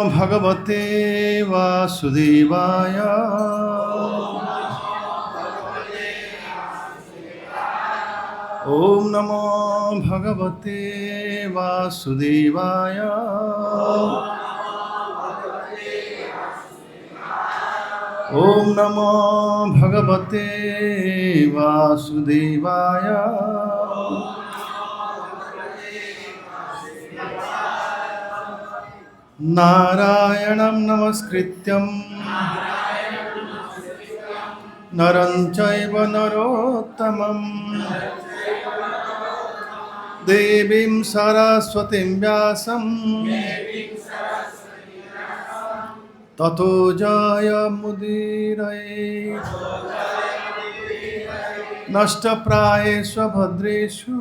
भगवते वासुदेवाय। ओम नमो भगवते वासुदेवाय। ओम नमो भगवते वासुदेवाय। नारायणं नमस्कृत्यं नरं चैव नरोत्तमं देवीं सरस्वतीं व्यासं ततो जयमुदीरये। नष्टप्रायेषु भद्रेषु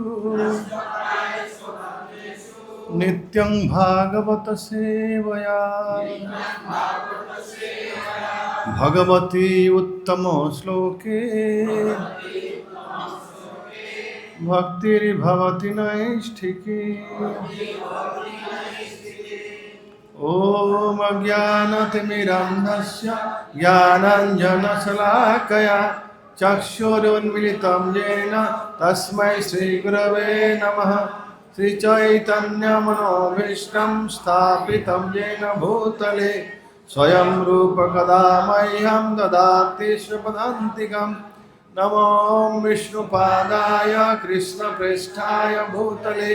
नित्यं भागवत सेवया। भगवती उत्तम श्लोके भक्तिर्भवति नैष्ठिकी। ॐ अज्ञानतिमिरान्धस्य ज्ञानाञ्जनशलाकया चक्षुरुन्मिलितं येन तस्मै श्रीगुरवे नमः। श्रीचैतन्यमनोभीष्टं स्थापितं येन भूतले स्वयं रूप कदा मह्यं ददाति स्वपदान्तिकं। नमो विष्णुपादाय कृष्णप्रेष्ठाय भूतले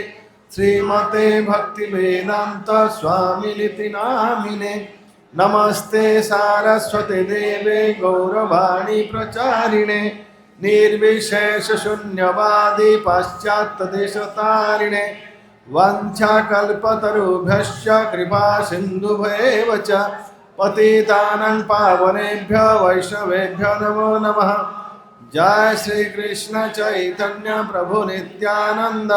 श्रीमते भक्तिवेदान्त स्वामिनिति नामिने। नमस्ते सारस्वती देवे गौरवाणी प्रचारिणे निर्विशेष शून्यवादी पाश्चात्यदेशतारिणे। वाञ्छाकल्पतरुभ्यश्च कृपा सिन्धुभ्येव च पतितानां पावनेभ्यो वैष्णवेभ्यो नमो नमः। जय श्री कृष्ण चैतन्य प्रभु नित्यानंद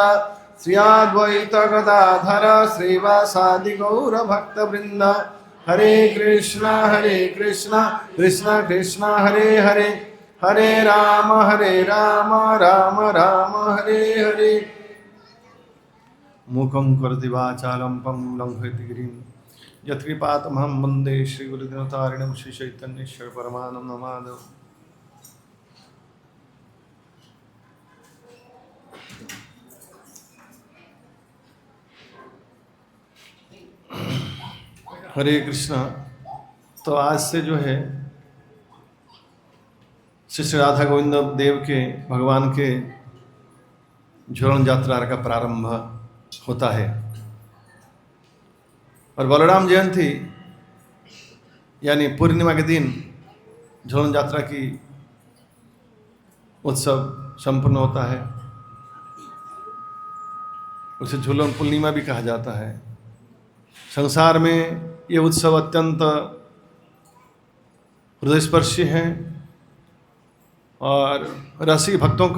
श्री अद्वैत गदाधर श्रीवासादि गौर भक्तवृंद। हरे कृष्ण कृष्ण कृष्ण हरे हरे, हरे राम राम राम हरे हरे। मूकं करोति वाचालं पंगुं लंघयति गिरिं यत्कृपातमहं वन्दे श्रीगुरुदिनतारिणं श्रीचैतन्येश्वर परमानन्दं माधव। हरे कृष्णा। तो आज से जो है श्री राधा गोविंद देव के भगवान के झूलन यात्रा का प्रारंभ होता है और बलराम जयंती यानी पूर्णिमा के दिन झूलन यात्रा की उत्सव संपन्न होता है। उसे झूलन पूर्णिमा भी कहा जाता है। संसार में ये उत्सव अत्यंत हृदयस्पर्शी है और रसिक भक्तों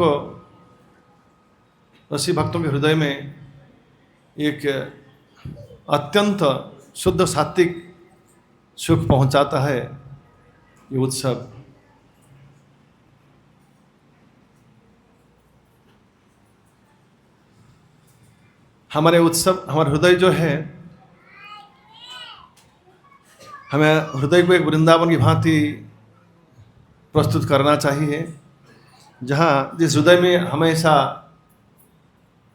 के हृदय में एक अत्यंत शुद्ध सात्विक सुख पहुंचाता है ये उत्सव। हमारे हृदय जो है, हमें हृदय को एक वृंदावन की भांति प्रस्तुत करना चाहिए, जहाँ जिस हृदय में हमेशा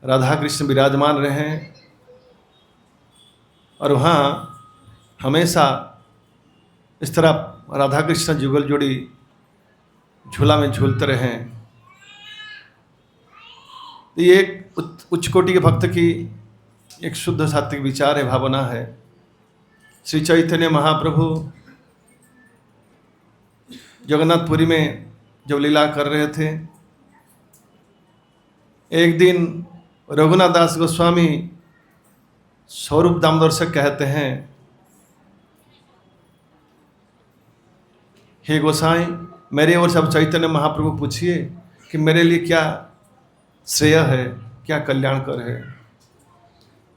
राधा कृष्ण विराजमान रहे और वहाँ हमेशा इस तरह राधा कृष्ण जुगल जोड़ी झूला में झूलते रहें। ये एक उच्च कोटि के भक्त की एक शुद्ध सात्विक विचार है, भावना है। श्री चैतन्य महाप्रभु जगन्नाथपुरी में जब लीला कर रहे थे, एक दिन रघुनाथ दास गोस्वामी स्वरूप दामोदर से कहते हैं, हे गोसाई, मेरे और सब चैतन्य महाप्रभु पूछिए कि मेरे लिए क्या श्रेय है, क्या कल्याणकर है।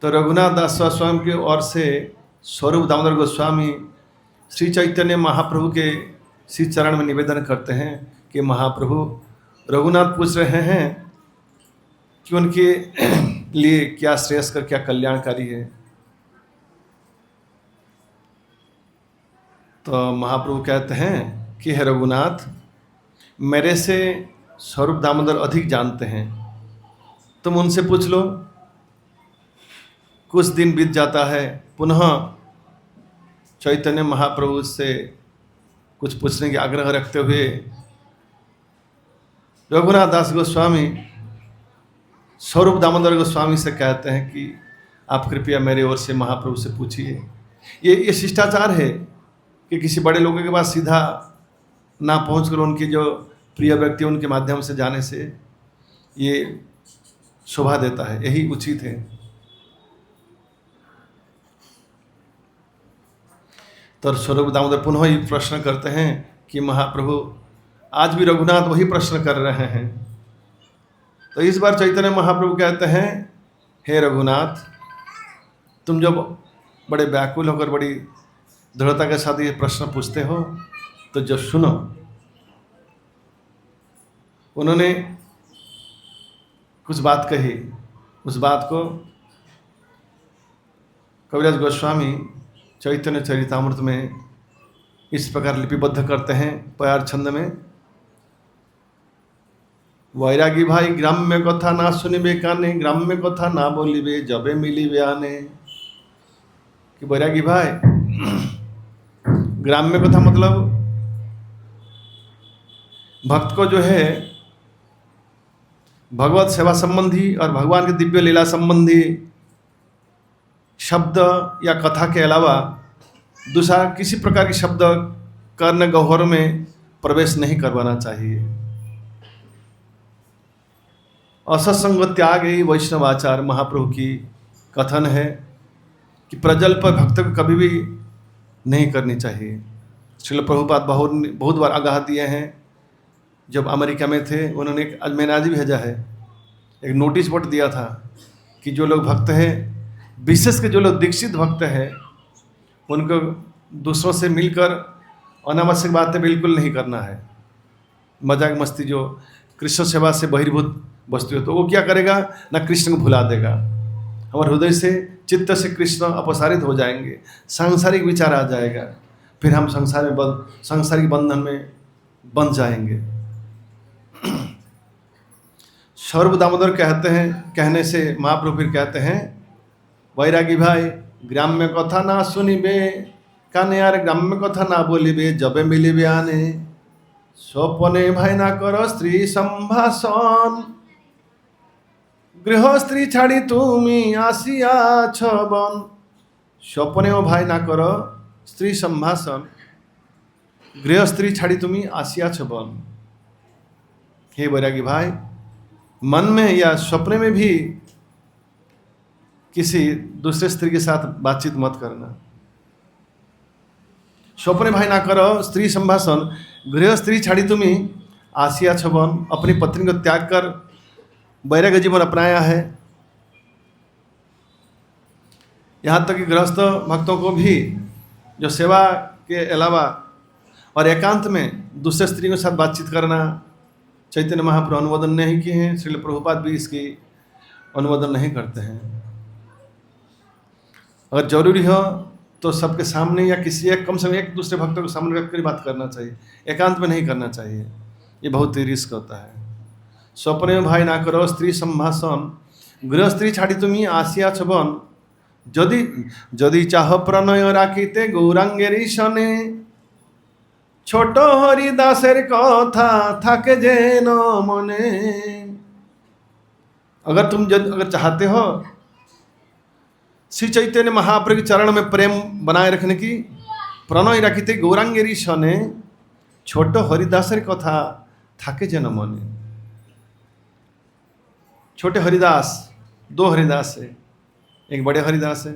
तो रघुनाथ दास गोस्वामी की ओर से स्वरूप दामोदर गोस्वामी श्री चैतन्य महाप्रभु के श्री चरण में निवेदन करते हैं कि महाप्रभु, रघुनाथ पूछ रहे हैं कि उनके लिए क्या श्रेयस्कर, क्या कल्याणकारी है। तो महाप्रभु कहते हैं कि हे रघुनाथ, मेरे से स्वरूप दामोदर अधिक जानते हैं, तुम उनसे पूछ लो। कुछ दिन बीत जाता है, पुनः चैतन्य महाप्रभु से कुछ पूछने की आग्रह रखते हुए रघुनाथ दास गोस्वामी स्वरूप दामोदर गोस्वामी से कहते हैं कि आप कृपया मेरे ओर से महाप्रभु से पूछिए। ये शिष्टाचार है कि किसी बड़े लोगों के पास सीधा ना पहुंचकर उनके जो प्रिय व्यक्ति उनके माध्यम से जाने से ये शोभा देता है, यही उचित है। तो स्वरूप दामोदर पुनः ही प्रश्न करते हैं कि महाप्रभु, आज भी रघुनाथ वही प्रश्न कर रहे हैं। तो इस बार चैतन्य महाप्रभु कहते हैं, हे रघुनाथ, तुम जब बड़े व्याकुल होकर बड़ी दृढ़ता के साथ ये प्रश्न पूछते हो तो जब सुनो। उन्होंने कुछ बात कही, उस बात को कविराज गोस्वामी चैतन्य चरितामृत में इस प्रकार लिपिबद्ध करते हैं प्यार छंद में। वैरागी भाई ग्राम्य कथा ना सुनिबे काने, ग्राम्य कथा ना बोलिबे जबे मिलिबे आने। कि वैरागी भाई, ग्राम्य कथा मतलब भक्त को जो है भगवत सेवा संबंधी और भगवान के दिव्य लीला संबंधी शब्द या कथा के अलावा दूसरा किसी प्रकार के शब्द कर्ण गह्वर में प्रवेश नहीं करवाना चाहिए। असत्संग त्याग ही वैष्णवाचार महाप्रभु की कथन है कि प्रजल्प भक्त को कभी भी नहीं करनी चाहिए। श्रील प्रभुपाद बहुत बार आगाह दिए हैं। जब अमेरिका में थे उन्होंने एक मैंने भेजा है, एक नोटिस बोर्ड दिया था कि जो लोग भक्त हैं, विशेष के जो लोग दीक्षित भक्त हैं, उनको दूसरों से मिलकर अनावश्यक बातें बिल्कुल नहीं करना है। मजाक मस्ती जो कृष्ण सेवा से बहिर्भूत वस्तु है तो वो क्या करेगा ना, कृष्ण को भुला देगा। हमारे हृदय से चित्त से कृष्ण अपसारित हो जाएंगे, सांसारिक विचार आ जाएगा, फिर हम सांसारिक बंधन में बंध जाएंगे। स्वरूप दामोदर कहते हैं, कहने से महाप्रभु फिर कहते हैं, वैरागी भाई ग्राम्य कथा ना सुनिबे काने, यार ग्राम्य कथा ना बोलिबे जबे मिलिबे आने। स्वपने भाई ना करो स्त्री संभाषण, गृह स्त्री छाड़ी तुमी आसियाछ बन। स्वपने भाई ना करो स्त्री संभाषण, गृह स्त्री छाड़ी तुमी आसियाछ बन। हे वैरागी भाई, मन में या स्वप्न में भी किसी दूसरे स्त्री के साथ बातचीत मत करना। स्वप्न भाई ना करो स्त्री संभाषण, गृह स्त्री छाड़ी तुमी आसिया छबन। अपनी पत्नी को त्याग कर वैराग्य जीवन अपनाया है। यहाँ तक कि गृहस्थ भक्तों को भी जो सेवा के अलावा और एकांत में दूसरे स्त्री के साथ बातचीत करना चैतन्य महाप्रभु अनुमोदन नहीं किए हैं। श्रील प्रभुपाद भी इसकी अनुमोदन नहीं करते हैं। अगर जरूरी हो तो सबके सामने या किसी एक कम से कम एक दूसरे भक्तों के सामने रख कर बात करना चाहिए, एकांत में नहीं करना चाहिए। ये बहुत ही रिस्क होता है। स्वप्न में भाई ना करो स्त्री संभाषण, गृह स्त्री छाड़ी तुमी आसिया छबन। जदि जदि चाह प्रणय राखिते गौरांगेर ईशने, ছোট হরিদাসের কথা থাকে যেন মনে। अगर चाहते हो श्री चैतन्य महाप्रभु के चरण में प्रेम बनाए रखने की, प्रणय राखिते गौरांगेर ईशने, छोट हरिदासের কথা থাকে যেন মনে। छोटे हरिदास, दो हरिदास है, एक बड़े हरिदास है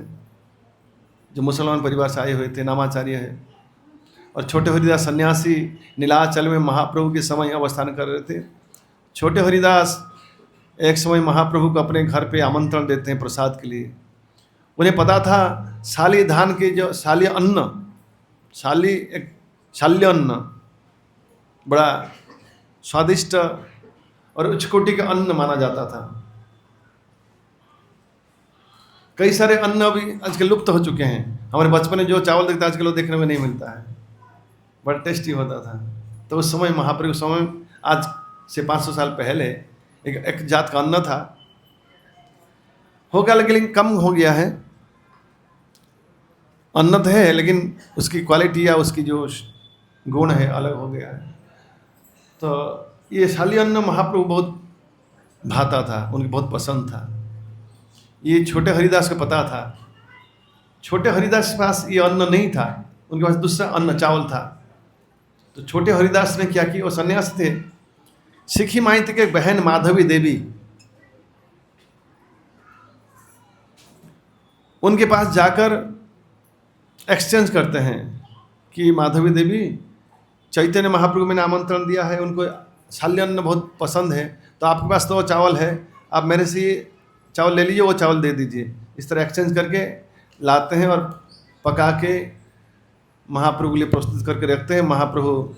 जो मुसलमान परिवार से आए हुए थे, नामाचार्य है, और छोटे हरिदास सन्यासी नीलाचल में महाप्रभु के समय अवस्थान कर रहे थे। छोटे हरिदास एक समय महाप्रभु को अपने घर पे आमंत्रण देते हैं प्रसाद के लिए। उन्हें पता था शाली धान के जो शाली अन्न, शाल्य अन्न बड़ा स्वादिष्ट और उच्च कोटि का अन्न माना जाता था। कई सारे अन्न अभी आजकल लुप्त हो चुके हैं। हमारे बचपन में जो चावल देखते हैं आजकल वो देखने में नहीं मिलता है। बड़ा टेस्टी होता था। तो उस समय महाप्रभु के समय, आज से 500 साल पहले, एक जात का अन्न था, हो गया लेकिन कम हो गया है। अन्न तो है लेकिन उसकी क्वालिटी या उसकी जो गुण है अलग हो गया है। तो ये शाली अन्न महाप्रभु बहुत भाता था, उनकी बहुत पसंद था। ये छोटे हरिदास को पता था। छोटे हरिदास के पास ये अन्न नहीं था, उनके पास दूसरा अन्न चावल था। तो छोटे हरिदास ने क्या किया, वो सन्यास थे। सिखी माइती के बहन माधवी देवी, उनके पास जाकर एक्सचेंज करते हैं कि माधवी देवी, चैतन्य महाप्रभु ने आमंत्रण दिया है, उनको शाल्य अन्न बहुत पसंद है, तो आपके पास तो वो चावल है, आप मेरे से चावल ले लीजिए, वो चावल दे दीजिए। इस तरह एक्सचेंज करके लाते हैं और पका के महाप्रभु के लिए प्रस्तुत करके रखते हैं। महाप्रभु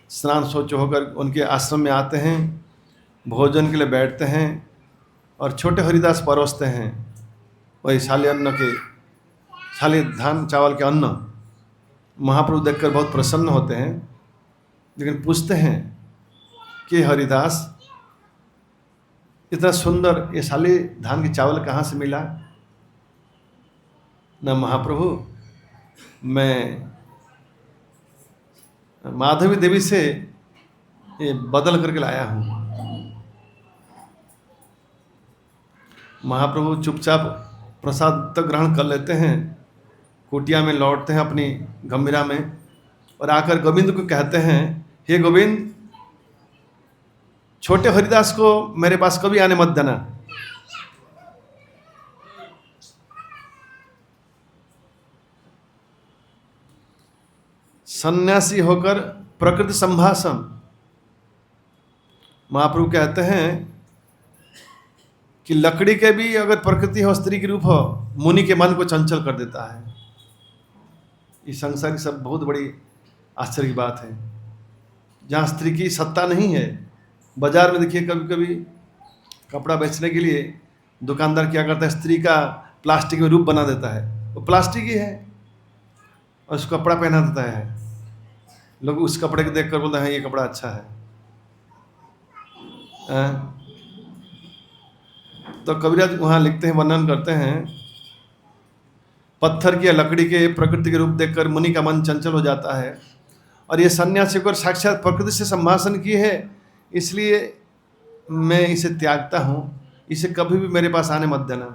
स्नान शौच होकर उनके आश्रम में आते हैं, भोजन के लिए बैठते हैं और छोटे हरिदास परोसते हैं वही शाली अन्न के, शाली धान चावल के अन्न। महाप्रभु देखकर बहुत प्रसन्न होते हैं, लेकिन पूछते हैं कि हरिदास, इतना सुंदर ये शाली धान के चावल कहाँ से मिला? ना महाप्रभु, मैं माधवी देवी से ये बदल करके लाया हूँ। महाप्रभु चुपचाप प्रसाद तक ग्रहण कर लेते हैं, कुटिया में लौटते हैं अपनी गंभीरा में और आकर गोविंद को कहते हैं, हे गोविंद, छोटे हरिदास को मेरे पास कभी आने मत देना। सन्यासी होकर प्रकृति संभाषण। महाप्रभु कहते हैं कि लकड़ी के भी अगर प्रकृति हो, स्त्री के रूप हो, मुनि के मन को चंचल कर देता है। इस संसार की सब बहुत बड़ी आश्चर्य की बात है। जहाँ स्त्री की सत्ता नहीं है, बाजार में देखिए कभी कभी कपड़ा बेचने के लिए दुकानदार क्या करता है, स्त्री का प्लास्टिक में रूप बना देता है, वो प्लास्टिक ही है, और उसको कपड़ा पहना देता है। लोग उस कपड़े को देख कर बोलते हैं ये कपड़ा अच्छा है। तो कबीरदास वहाँ लिखते हैं, वर्णन करते हैं, पत्थर की या लकड़ी के प्रकृति के रूप देखकर मुनि का मन चंचल हो जाता है। और ये सन्यासी को साक्षात प्रकृति से संभाषण की है, इसलिए मैं इसे त्यागता हूँ, इसे कभी भी मेरे पास आने मत देना।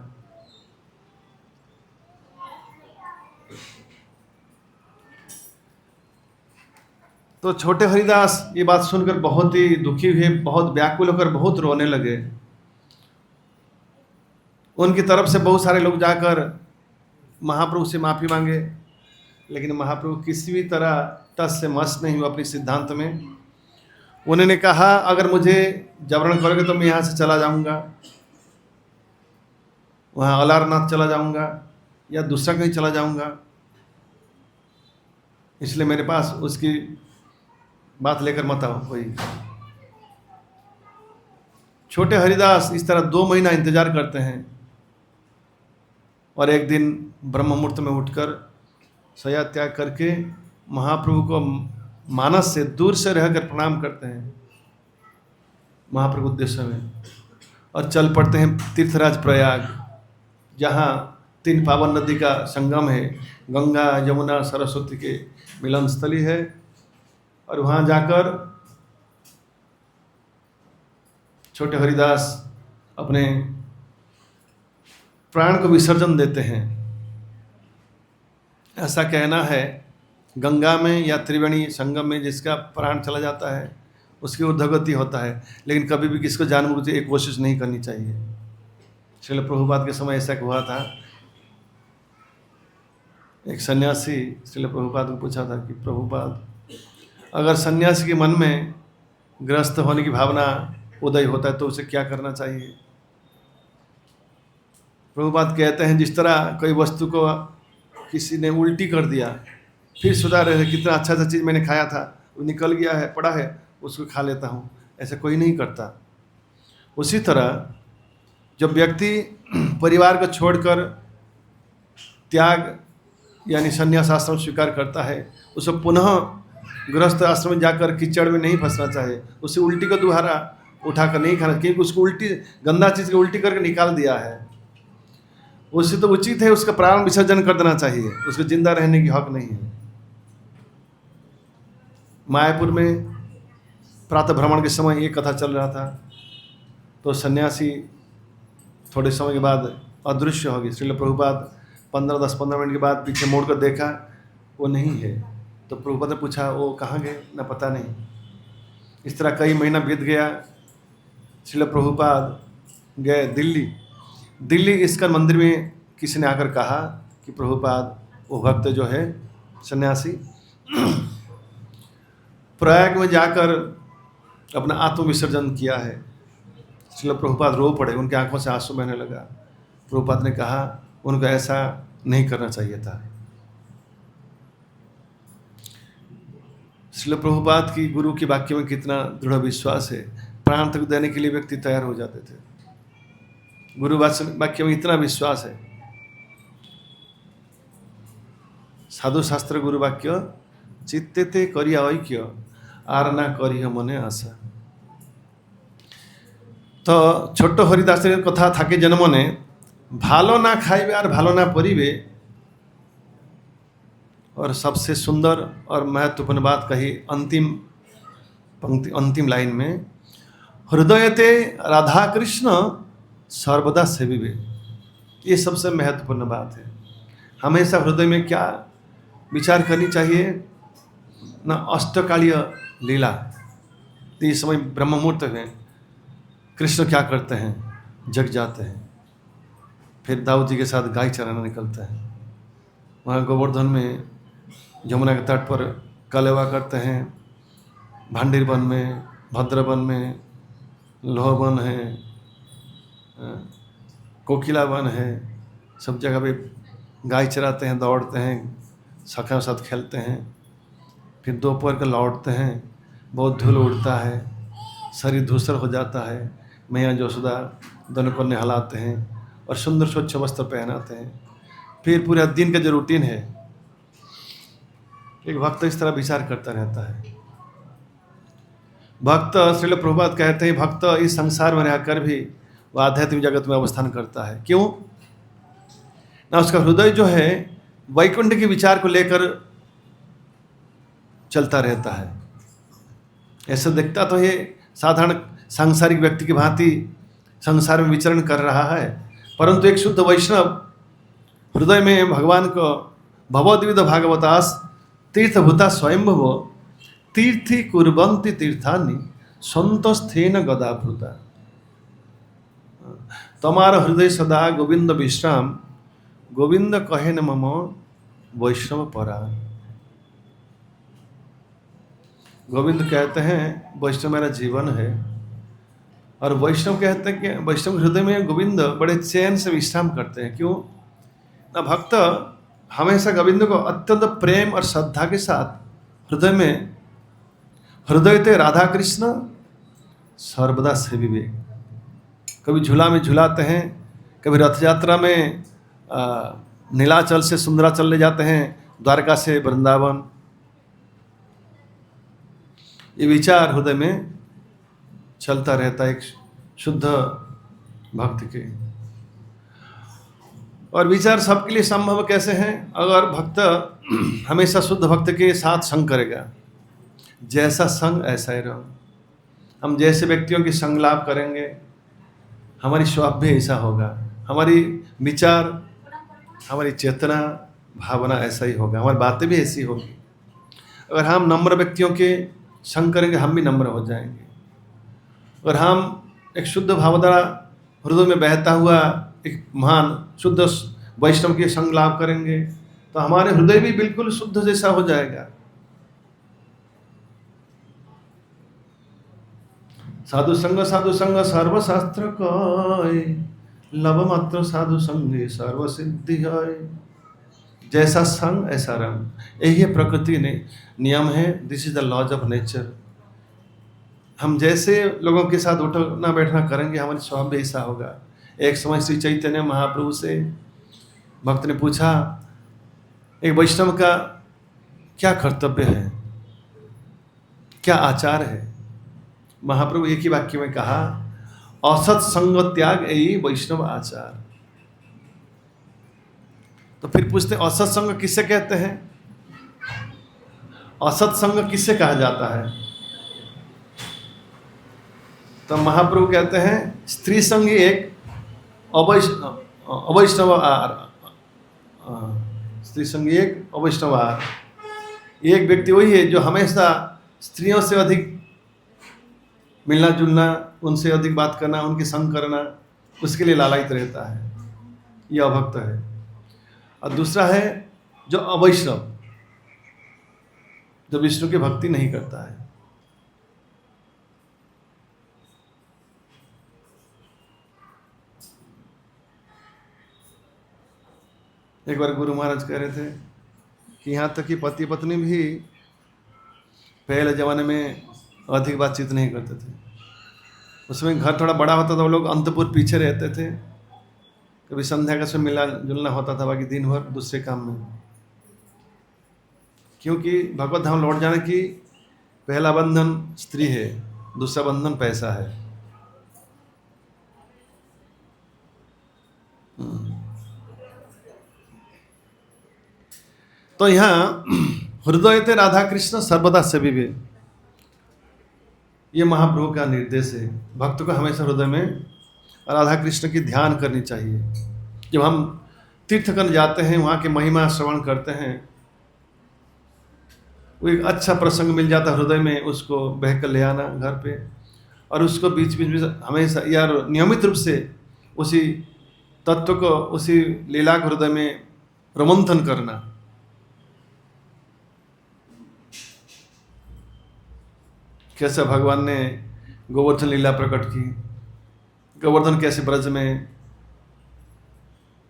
तो छोटे हरिदास ये बात सुनकर बहुत ही दुखी हुए, बहुत व्याकुल होकर बहुत रोने लगे। उनकी तरफ से बहुत सारे लोग जाकर महाप्रभु से माफ़ी मांगे, लेकिन महाप्रभु किसी भी तरह तस से मस नहीं हुआ अपने सिद्धांत में। उन्होंने कहा, अगर मुझे जबरन करोगे तो मैं यहाँ से चला जाऊँगा, वहाँ अलारनाथ चला जाऊँगा या दूसरा कहीं चला जाऊँगा, इसलिए मेरे पास उसकी बात लेकर मत आओ कोई। छोटे हरिदास इस तरह 2 महीना इंतजार करते हैं और एक दिन ब्रह्म मुहूर्त में उठकर शय्या त्याग करके महाप्रभु को मानस से दूर से रहकर प्रणाम करते हैं महाप्रभु उद्देश्य में, और चल पड़ते हैं तीर्थराज प्रयाग, जहाँ 3 पावन नदी का संगम है, गंगा यमुना सरस्वती के मिलन स्थली है। और वहाँ जाकर छोटे हरिदास अपने प्राण को विसर्जन देते हैं। ऐसा कहना है, गंगा में या त्रिवेणी संगम में जिसका प्राण चला जाता है उसकी ऊर्ध्वगति होता है, लेकिन कभी भी किसको जानबूझ के एक कोशिश नहीं करनी चाहिए। श्रील प्रभुपाद के समय ऐसा हुआ था, एक सन्यासी श्रील प्रभुपाद को पूछा था कि प्रभुपाद, अगर सन्यासी के मन में ग्रस्त होने की भावना उदय होता है तो उसे क्या करना चाहिए? प्रभुपाद कहते हैं, जिस तरह कोई वस्तु को किसी ने उल्टी कर दिया, फिर सुधार रहे, कितना अच्छा सा चीज़ मैंने खाया था, वो निकल गया है, पड़ा है, उसको खा लेता हूँ, ऐसा कोई नहीं करता। उसी तरह जब व्यक्ति परिवार को छोड़कर त्याग यानी संन्यास आश्रम स्वीकार करता है, उसे पुनः गृहस्थ आश्रम में जाकर कीचड़ में नहीं फंसना चाहिए, उसे उल्टी को दोबारा उठाकर नहीं खाना, क्योंकि उसको उल्टी गंदा चीज़ को उल्टी करके निकाल दिया है। उससे तो उचित है उसका प्राण विसर्जन कर देना चाहिए, उसको जिंदा रहने की हक नहीं है। मायापुर में प्रातः भ्रमण के समय ये कथा चल रहा था, तो सन्यासी थोड़े समय के बाद अदृश्य हो गई। श्रील प्रभुपाद 10-15 मिनट के बाद पीछे मोड़ कर देखा, वो नहीं है। तो प्रभुपाद ने पूछा वो कहाँ गए, ना पता नहीं। इस तरह कई महीना बीत गया। श्रील प्रभुपाद गए दिल्ली इस्कॉन मंदिर में। किसी ने आकर कहा कि प्रभुपाद वो भक्त जो है सन्यासी प्रयाग में जाकर अपना आत्म विसर्जन किया है। श्रील प्रभुपाद रो पड़े, उनकी आंखों से आंसू बहने लगा। प्रभुपाद ने कहा उनको ऐसा नहीं करना चाहिए था। श्रील प्रभुपाद की गुरु के वाक्य में कितना दृढ़ विश्वास है, प्राण तक देने के लिए व्यक्ति तैयार हो जाते थे। गुरु वाक्य में इतना विश्वास है। साधु शास्त्र गुरु वाक्य चित्ते ते करिया ऐक्य आर ना करिया मने आशा। तो छोट हरिदास कथा थाके जन्मने भालो ना खाइबे और भालो ना परिबे। और सबसे सुंदर और महत्वपूर्ण बात कही अंतिम पंक्ति, अंतिम लाइन में, हृदयते राधा कृष्ण सर्वदा सेविबे। ये सबसे महत्वपूर्ण बात है। हमेशा हृदय में क्या विचार करनी चाहिए ना, अष्टकालीय लीला। तो इस समय ब्रह्म मुहूर्त में कृष्ण क्या करते हैं, जग जाते हैं, फिर दाऊद जी के साथ गाय चराना निकलते हैं। वहाँ गोवर्धन में यमुना के तट पर कलेवा करते हैं, भांडीर वन में, भद्र वन में, लोह वन है, कोकिला वन है, सब जगह पे गाय चराते हैं, दौड़ते हैं, सखा साथ खेलते हैं। फिर दोपहर को लौटते हैं, बहुत धूल उड़ता है, शरीर धूसर हो जाता है। मैया यशोदा दोनों को नहलाते हैं और सुंदर स्वच्छ वस्त्र पहनाते हैं। फिर पूरा दिन का जो रूटीन है, एक भक्त इस तरह विचार करता रहता है। भक्त श्रील प्रभुपाद कहते हैं भक्त इस संसार में रहकर भी वह आध्यात्मिक जगत में अवस्थान करता है। क्यों ना, उसका हृदय जो है वैकुंठ के विचार को लेकर चलता रहता है। ऐसा दिखता तो ये साधारण सांसारिक व्यक्ति की भांति संसार में विचरण कर रहा है, परंतु एक शुद्ध वैष्णव हृदय में भगवान को भवद्विध भागवतास तीर्थभूता स्वयंभव तीर्थी कुर्वन्ति तीर्थानि संतस्थेन गदाभृता। तमारा हृदय सदा गोविंद विश्राम, गोविंद कहे न मम वैष्णव परा। गोविंद कहते हैं वैष्णव मेरा जीवन है, और वैष्णव कहते हैं कि वैष्णव हृदय में गोविंद बड़े चैन से विश्राम करते हैं। क्यों ना, भक्त हमेशा गोविंद को अत्यंत प्रेम और श्रद्धा के साथ हृदय में, हृदय ते राधा कृष्ण सर्वदा सेविबे। कभी झूला में झुलाते हैं, कभी रथ यात्रा में नीलाचल से सुंदराचल ले जाते हैं, द्वारका से वृंदावन। ये विचार हृदय में चलता रहता है एक शुद्ध भक्त के। और विचार सबके लिए संभव कैसे हैं, अगर भक्त हमेशा शुद्ध भक्त के साथ संग करेगा। जैसा संग ऐसा ही रहो। हम जैसे व्यक्तियों की संग लाभ करेंगे, हमारी स्वभाव भी ऐसा होगा, हमारी विचार, हमारी चेतना भावना ऐसा ही होगा, हमारी बातें भी ऐसी होगी। अगर हम नम्र व्यक्तियों के संग करेंगे, हम भी नम्र हो जाएंगे। अगर हम एक शुद्ध भावधारा हृदय में बहता हुआ एक महान शुद्ध वैष्णव के संग लाभ करेंगे, तो हमारे हृदय भी बिल्कुल शुद्ध जैसा हो जाएगा। साधु संग सर्वशास्त्र कय, लव मात्र साधु संगे सर्व सिद्धि है। जैसा संग ऐसा रंग, यही प्रकृति ने नियम है। This is the laws of nature. हम जैसे लोगों के साथ उठना बैठना करेंगे, हमारी स्वभाव भी ऐसा होगा। एक समय श्री चैतन्य महाप्रभु से भक्त ने पूछा, एक वैष्णव का क्या कर्तव्य है। क्या आचार है। महाप्रभु एक ही वाक्य में कहा, असत संग त्याग यही वैष्णव आचार। तो फिर पूछते हैं असत संग किससे कहते हैं, असत संग किससे कहा जाता है। तो महाप्रभु कहते हैं स्त्री संग एक अवैष्णव स्त्री संग एक अवैष्णव आहार। एक व्यक्ति वही है जो हमेशा स्त्रियों से अधिक मिलना जुलना, उनसे अधिक बात करना, उनके संग करना, उसके लिए लालायित रहता है, यह अभक्त है। और दूसरा है जो अवैष्णव, जो विष्णु की भक्ति नहीं करता है। एक बार गुरु महाराज कह रहे थे कि यहाँ तक कि पति पत्नी भी पहले ज़माने में अधिक बातचीत नहीं करते थे। उसमें घर थोड़ा बड़ा होता था, वो लोग अंतपुर पीछे रहते थे, कभी संध्या का समय मिलना जुलना होता था, बाकी दिन भर दूसरे काम में। क्योंकि भगवत धाम लौट जाने की पहला बंधन स्त्री है, दूसरा बंधन पैसा है। तो यहाँ हृदय थे राधा कृष्ण सर्वदा सभी भी, ये महाप्रभु का निर्देश है। भक्त को हमेशा हृदय में राधा कृष्ण की ध्यान करनी चाहिए। जब हम तीर्थ करने जाते हैं, वहाँ के महिमा श्रवण करते हैं, वो एक अच्छा प्रसंग मिल जाता है हृदय में, उसको बह कर ले आना घर पे, और उसको बीच बीच में हमेशा यार नियमित रूप से उसी तत्व को, उसी लीला को हृदय में रोमंथन करना। कैसे भगवान ने गोवर्धन लीला प्रकट की, गोवर्धन कैसे ब्रज में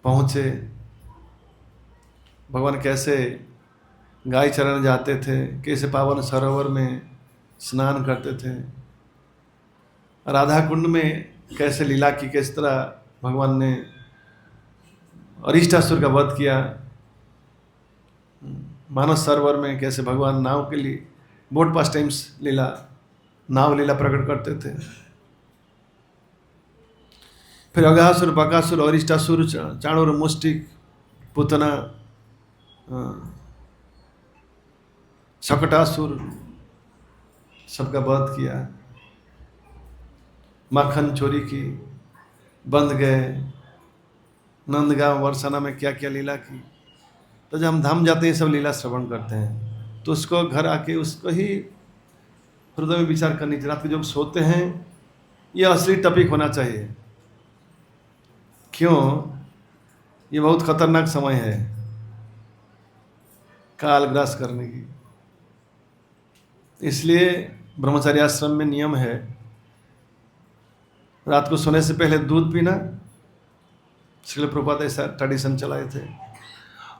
पहुँचे, भगवान कैसे गाय चराने जाते थे, कैसे पावन सरोवर में स्नान करते थे, राधा कुंड में कैसे लीला की, किस तरह भगवान ने अरिष्टासुर का वध किया, मानस सरोवर में कैसे भगवान नाव के लिए बोट पास टाइम्स लीला, नाव लीला प्रकट करते थे। फिर अघासुर, बकासुर, अरिष्टासुर, चाणूर, मुष्टिक, पुतना, शकटासुर, सबका वध किया, माखन चोरी की, बंध गए, नंदगांव बरसाना में क्या क्या लीला की। तो जब हम धाम जाते हैं, सब लीला श्रवण करते हैं, तो उसको घर आके उसको ही हृदय में विचार करनी चाहिए। रात को जब सोते हैं, ये असली टॉपिक होना चाहिए। क्यों? ये बहुत खतरनाक समय है काल ग्रास करने की। इसलिए ब्रह्मचारी आश्रम में नियम है, रात को सोने से पहले दूध पीना, श्रील प्रभुपाद ऐसा ट्रेडिशन चलाए थे,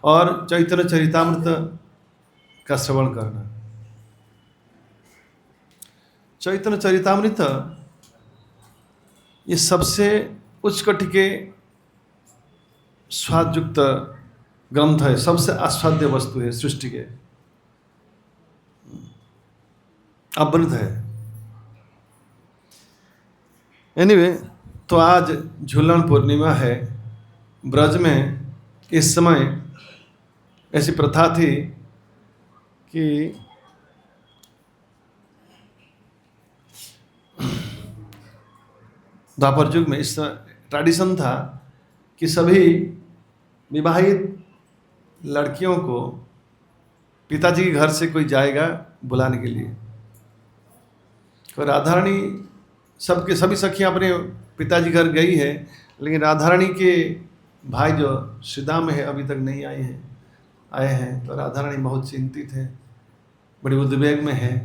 और चैतन्य चरितामृत का श्रवण करना। चैतन्य चरितामृत ये सबसे उच्च कोटि के स्वादयुक्त ग्रंथ है, सबसे आस्वाद्य वस्तु है सृष्टि के, अमृत है। एनीवे, तो आज झूलन पूर्णिमा है। ब्रज में इस समय ऐसी प्रथा थी कि द्वापर युग में इस ट्रेडिशन था कि सभी विवाहित लड़कियों को पिताजी के घर से कोई जाएगा बुलाने के लिए। तो राधा रानी सबके सभी सखियाँ अपने पिताजी घर गई है, लेकिन राधा रानी के भाई जो श्रीदाम है अभी तक नहीं आए हैं। तो राधा रानी बहुत चिंतित है, बड़ी उद्वेग में है,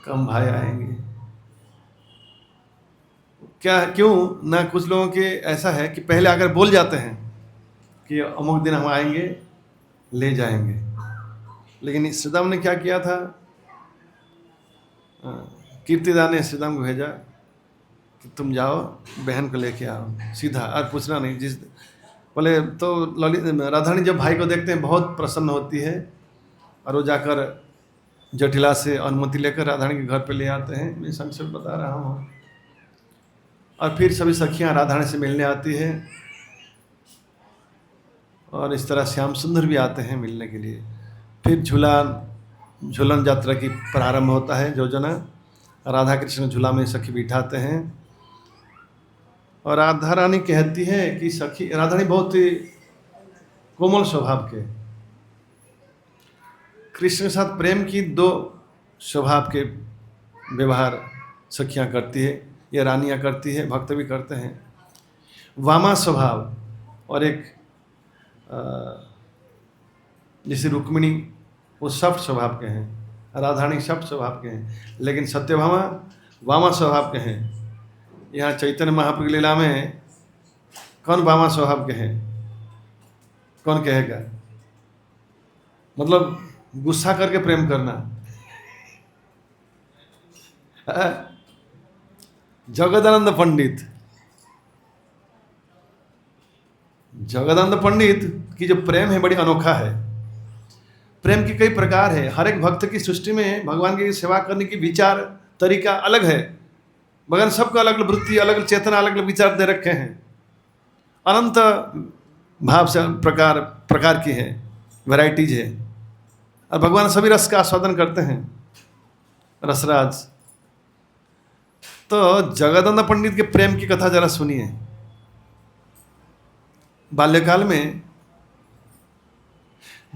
कम भाई आएंगे क्या। क्यों ना कुछ लोगों के ऐसा है कि पहले आकर बोल जाते हैं कि अमुक दिन हम आएंगे, ले जाएंगे। लेकिन श्रीदाम ने क्या किया था, कीर्तिदा ने श्रीदाम को भेजा कि तुम जाओ बहन को लेके आओ सीधा, और पूछना नहीं। जिस बोले तो राधारानी जब भाई को देखते हैं बहुत प्रसन्न होती है, और वो जाकर जटिला से अनुमति लेकर राधारानी के घर पे ले आते हैं, मैं संक्षेप बता रहा हूँ। और फिर सभी सखियाँ राधारानी से मिलने आती है और इस तरह श्याम सुंदर भी आते हैं मिलने के लिए। फिर झूलन यात्रा की प्रारंभ होता है। योजना राधा कृष्ण झूला में सखी बिठाते हैं और राधा रानी कहती है कि सखी, राधा रानी बहुत ही कोमल स्वभाव के, कृष्ण के साथ प्रेम की दो स्वभाव के व्यवहार सखियाँ करती है, या रानियाँ करती है, भक्त भी करते हैं। वामा स्वभाव और एक जैसे रुक्मिणी, वो सफ्ट स्वभाव के हैं, राधारानी सफ्ट स्वभाव के हैं, लेकिन सत्यभामा वामा स्वभाव के हैं। यहाँ चैतन्य महाप्रभु लीला में कौन वामा स्वभाव के हैं, कौन कहेगा? मतलब गुस्सा करके प्रेम करना। जगदानंद पंडित, जगदानंद पंडित की जो प्रेम है बड़ी अनोखा है। प्रेम की कई प्रकार है। हर एक भक्त की सृष्टि में भगवान की सेवा करने की विचार तरीका अलग है। भगवान सबका अलग अलग वृत्ति, अलग अलग चेतना, अलग अलग विचार दे रखे हैं। अनंत भाव से प्रकार की है, वैरायटीज है। और भगवान सभी रस का आस्वादन करते हैं, रसराज। तो जगदानंद पंडित के प्रेम की कथा जरा सुनिए। बाल्यकाल में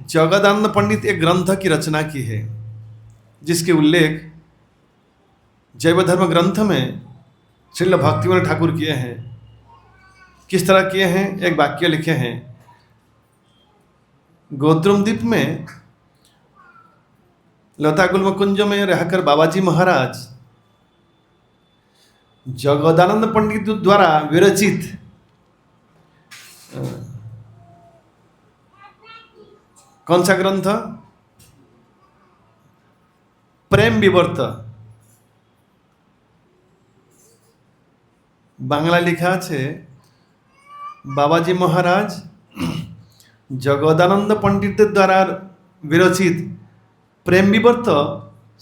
जगदानंद पंडित एक ग्रंथ की रचना की है, जिसके उल्लेख जैव धर्म ग्रंथ में श्रील भक्तिविनोद ठाकुर किए हैं। किस तरह किए हैं? एक वाक्य लिखे हैं। गोद्रुमद्वीप में लता गुल्म कुंज में रहकर बाबाजी महाराज जगदानंद पंडित द्वारा विरचित कौन सा ग्रंथ? प्रेम विवर्त, बांग्ला लिखा है। बाबाजी महाराज जगदानंद पंडित द्वारा विरचित प्रेम विवर्त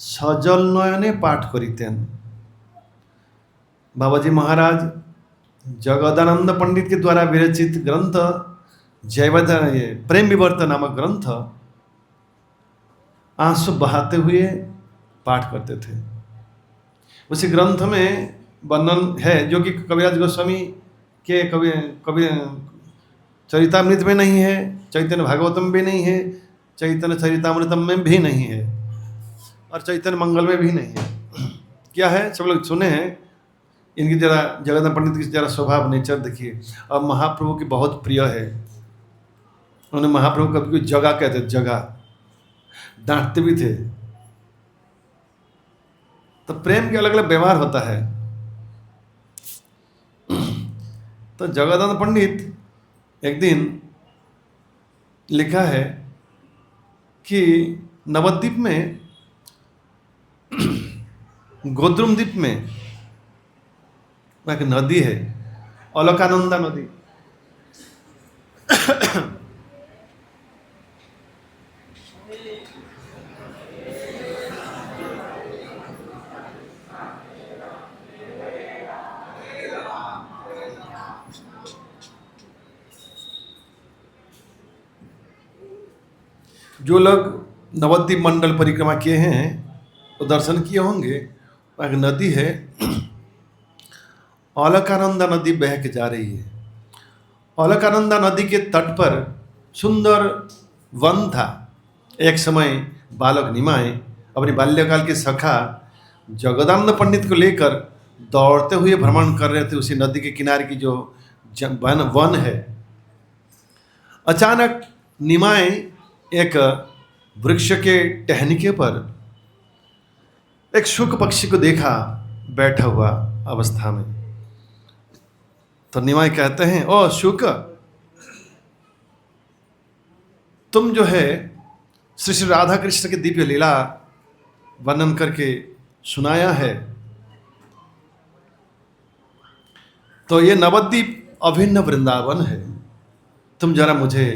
सजल नयने पाठ करितेन। बाबाजी महाराज जगदानंद पंडित के द्वारा विरचित ग्रंथ प्रेम विवर्त नामक ग्रंथ आंसू बहाते हुए पाठ करते थे। उसी ग्रंथ में वर्णन है, जो कि कविराज गोस्वामी के कवि चरितामृत में नहीं है, चैतन्य भागवतम भी नहीं है, चैतन्य चरितामृतम में भी नहीं है, और चैतन्य मंगल में भी नहीं है। क्या है? सब लोग सुने हैं। इनकी जरा जगदानंद पंडित की जरा स्वभाव, नेचर देखिए। और महाप्रभु की बहुत प्रिय है। उन्होंने महाप्रभु कभी कोई जगह कहते, जगह डांटते भी थे। तो प्रेम के अलग अलग व्यवहार होता है। तो जगदानंद पंडित एक दिन लिखा है कि नवद्वीप में, गोद्रुमद्वीप में एक नदी है, अलकानंदा नदी। जो लोग नवद्वीप मंडल परिक्रमा किए हैं तो दर्शन किए होंगे। एक नदी है, अलकानंदा नदी बह के जा रही है। अलकानंदा नदी के तट पर सुंदर वन था। एक समय बालक निमाय अपनी बाल्यकाल के सखा जगदानंद पंडित को लेकर दौड़ते हुए भ्रमण कर रहे थे उसी नदी के किनारे की जो वन है। अचानक निमाय एक वृक्ष के टहनिके पर एक शुक पक्षी को देखा बैठा हुआ अवस्था में। तो निमाय कहते हैं, ओ शुक, तुम जो है श्री श्री राधा कृष्ण की दिव्य लीला वर्णन करके सुनाया है, तो ये नवद्वीप अभिन्न वृंदावन है। तुम जरा मुझे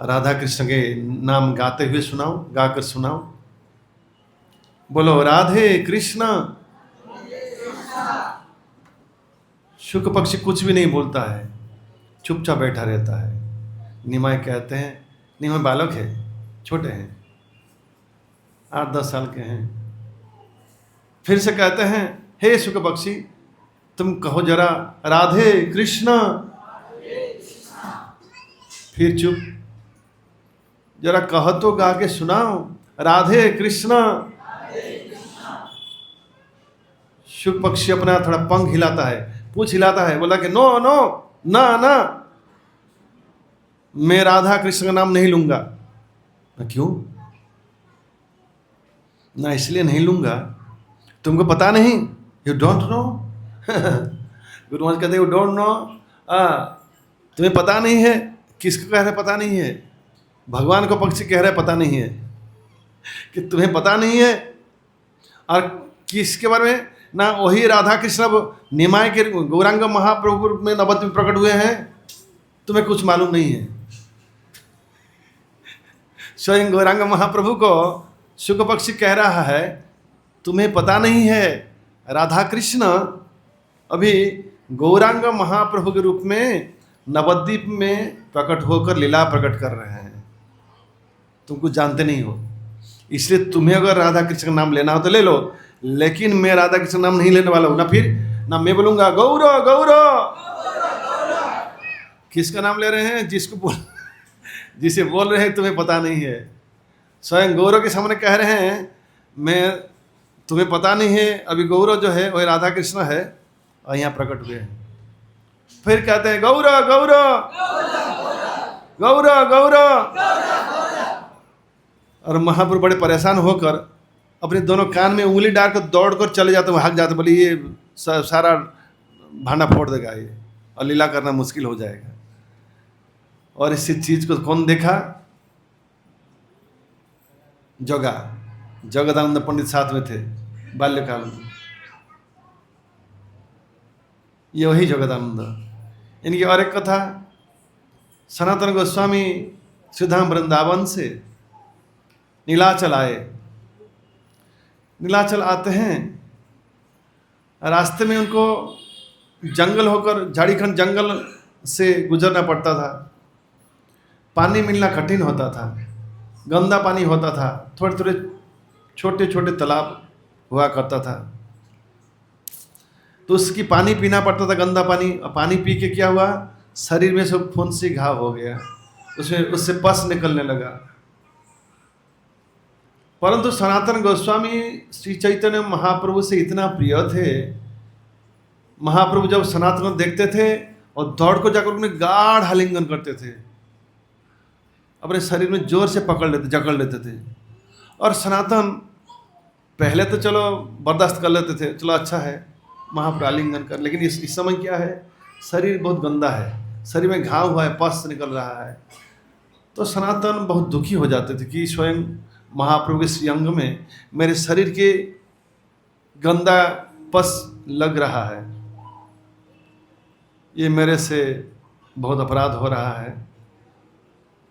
राधा कृष्ण के नाम गाते हुए सुनाओ, गाकर सुनाओ। बोलो राधे कृष्ण। शुक पक्षी कुछ भी नहीं बोलता है, चुपचाप बैठा रहता है। निमाय कहते हैं, निमाय बालक है, छोटे हैं, 8-10 साल के हैं। फिर से कहते हैं, हे शुक पक्षी तुम कहो जरा राधे कृष्ण। फिर चुप, जरा कह तो गा के सुनाओ राधे कृष्ण। शुक पक्षी अपना थोड़ा पंख हिलाता है, पूछ हिलाता है, बोला कि नो नो, ना ना, मैं राधा कृष्ण का नाम नहीं लूंगा। ना क्यों? ना इसलिए नहीं लूंगा, तुमको पता नहीं, you don't know. Guru Maharaj कहते यू डोंट नो, तुम्हें पता नहीं है। किसको कह रहे पता नहीं है? भगवान को पक्षी कह रहे पता नहीं है, कि तुम्हें पता नहीं है। और किसके बारे में? ना वही राधा कृष्ण निमाय के गौरांग महाप्रभु में नवद्वीप में प्रकट हुए हैं, तुम्हें कुछ मालूम नहीं है। स्वयं गौरांग महाप्रभु को शुक पक्षी कह रहा है, तुम्हें पता नहीं है, राधा कृष्ण अभी गौरांग महाप्रभु के रूप में नवद्वीप में प्रकट होकर लीला प्रकट कर रहे हैं, तुम कुछ जानते नहीं हो। इसलिए तुम्हें अगर राधा कृष्ण का नाम लेना हो तो ले लो, लेकिन मैं राधा कृष्ण नाम नहीं लेने वाला हूं ना। फिर ना मैं बोलूंगा गौरव गौरव। किसका नाम ले रहे हैं? जिसे बोल रहे हैं तुम्हें पता नहीं है। स्वयं गौरव के सामने कह रहे हैं, मैं तुम्हें पता नहीं है, अभी गौरव जो है वही राधा कृष्ण है और यहाँ प्रकट हुए हैं। फिर कहते हैं गौरव गौरव गौरव गौरव। और महाप्रभु बड़े परेशान होकर अपने दोनों कान में उंगली डालकर दौड़कर चले जाते, भाग जाते, बोले ये सारा भांडा फोड़ देगा ये, और लीला करना मुश्किल हो जाएगा। और इसी चीज को कौन देखा? जगदानंद पंडित साथ में थे बाल्यकाल में, ये वही जगदानंद। इनकी और एक कथा, सनातन गोस्वामी श्रीधाम वृंदावन से नीलाचल आए। नीलाचल आते हैं, रास्ते में उनको जंगल होकर, झाड़ीखंड जंगल से गुजरना पड़ता था। पानी मिलना कठिन होता था, गंदा पानी होता था, थोड़े थोड़े छोटे छोटे तालाब हुआ करता था, तो उसकी पानी पीना पड़ता था, गंदा पानी। पानी पी के क्या हुआ, शरीर में सब फुंसी घाव हो गया, उससे पस निकलने लगा। परंतु सनातन गोस्वामी श्री चैतन्य महाप्रभु से इतना प्रिय थे, महाप्रभु जब सनातन को देखते थे और दौड़ को जाकर उन्हें गाढ़ आलिंगन करते थे, अपने शरीर में जोर से जकड़ लेते थे। और सनातन पहले तो चलो बर्दाश्त कर लेते थे, चलो अच्छा है महाप्रभु आलिंगन कर, लेकिन इस समय क्या है, शरीर बहुत गंदा है, शरीर में घाव हुआ है, पस निकल रहा है। तो सनातन बहुत दुखी हो जाते थे कि स्वयं महाप्रभु के श्री अंग में मेरे शरीर के गंदा पस लग रहा है, ये मेरे से बहुत अपराध हो रहा है।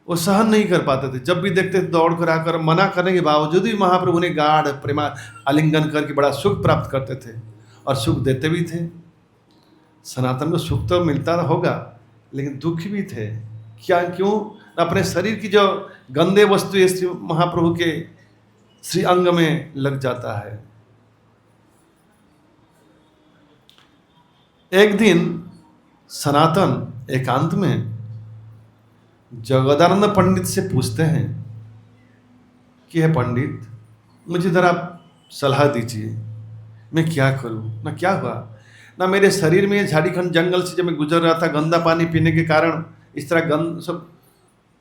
वो सहन नहीं कर पाते थे, जब भी देखते थे दौड़ कर आकर, मना करने के बावजूद भी महाप्रभु ने गाढ़ प्रेमा आलिंगन करके बड़ा सुख प्राप्त करते थे और सुख देते भी थे। सनातन को सुख तो मिलता होगा, लेकिन दुख भी थे। क्यों? अपने शरीर की जो गंदे वस्तु ये श्री महाप्रभु के श्री अंग में लग जाता है। एक दिन सनातन एकांत में जगदानंद पंडित से पूछते हैं कि हे पंडित, मुझे जरा सलाह दीजिए, मैं क्या करूं? ना क्या हुआ, ना मेरे शरीर में झाड़ीखंड जंगल से जब मैं गुजर रहा था, गंदा पानी पीने के कारण इस तरह गंद सब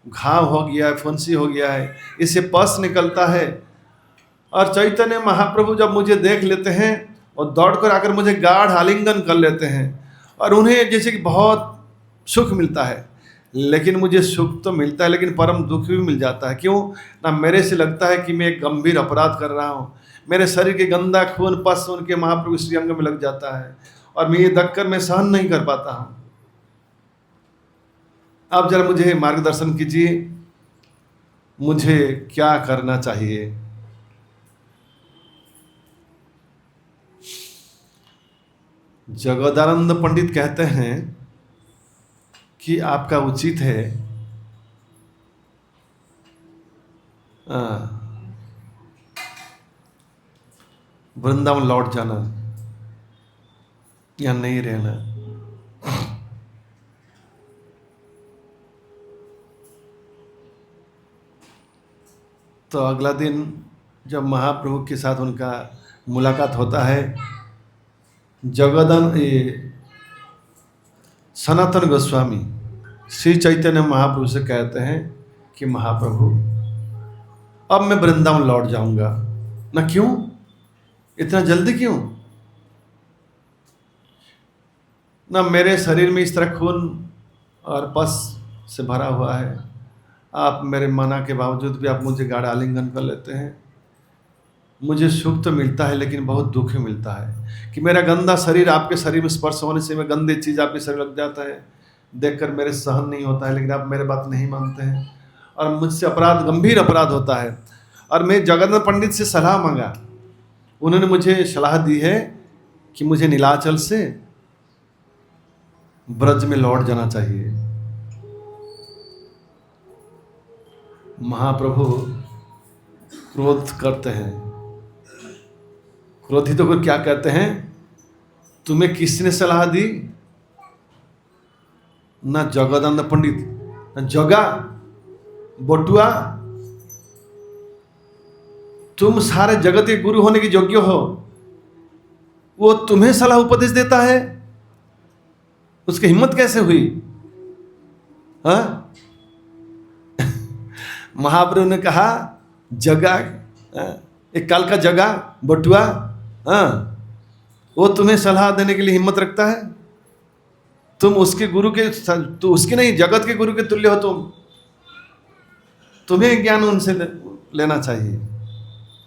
घाव हो गया है, फुंसी हो गया है, इससे पस निकलता है। और चैतन्य महाप्रभु जब मुझे देख लेते हैं और दौड़कर आकर मुझे गाढ़ आलिंगन कर लेते हैं, और उन्हें जैसे कि बहुत सुख मिलता है, लेकिन मुझे सुख तो मिलता है लेकिन परम दुख भी मिल जाता है। क्यों? ना मेरे से लगता है कि मैं एक गंभीर अपराध कर रहा हूँ, मेरे शरीर के गंदा खून पस उनके महाप्रभु श्री अंग में लग जाता है, और मैं ये देखकर मैं सहन नहीं कर पाता हूँ। आप जरा मुझे मार्गदर्शन कीजिए, मुझे क्या करना चाहिए? जगदानंद पंडित कहते हैं कि आपका उचित है वृंदावन लौट जाना, या नहीं रहना। तो अगला दिन जब महाप्रभु के साथ उनका मुलाकात होता है, सनातन गोस्वामी श्री चैतन्य महाप्रभु से कहते हैं कि महाप्रभु अब मैं वृंदावन लौट जाऊंगा। ना क्यों, इतना जल्दी क्यों? ना मेरे शरीर में इस तरह खून और पस से भरा हुआ है, आप मेरे मना के बावजूद भी आप मुझे गाढ़ा आलिंगन कर लेते हैं। मुझे सुख तो मिलता है लेकिन बहुत दुख मिलता है कि मेरा गंदा शरीर आपके शरीर में स्पर्श होने से मैं गंदे चीज़ आपके शरीर लग जाता है, देखकर मेरे सहन नहीं होता है, लेकिन आप मेरे बात नहीं मानते हैं और मुझसे अपराध, गंभीर अपराध होता है। और मैं जगन्नाथ पंडित से सलाह मांगा, उन्होंने मुझे सलाह दी है कि मुझे नीलाचल से ब्रज में लौट जाना चाहिए। महाप्रभु क्रोध करते हैं, क्रोधित होकर क्या कहते हैं, तुम्हें किसने सलाह दी? ना जगदानंद पंडित, ना जगा बटुआ, तुम सारे जगत के गुरु होने के योग्य हो, वो तुम्हें सलाह उपदेश देता है? उसकी हिम्मत कैसे हुई? हाँ, महाप्रभु ने कहा जगा, एक काल का जगा बटुआ, वो तुम्हें सलाह देने के लिए हिम्मत रखता है? तुम उसके गुरु के, तो उसके नहीं, जगत के गुरु के तुल्य हो तुम। तुम्हें ज्ञान उनसे लेना चाहिए,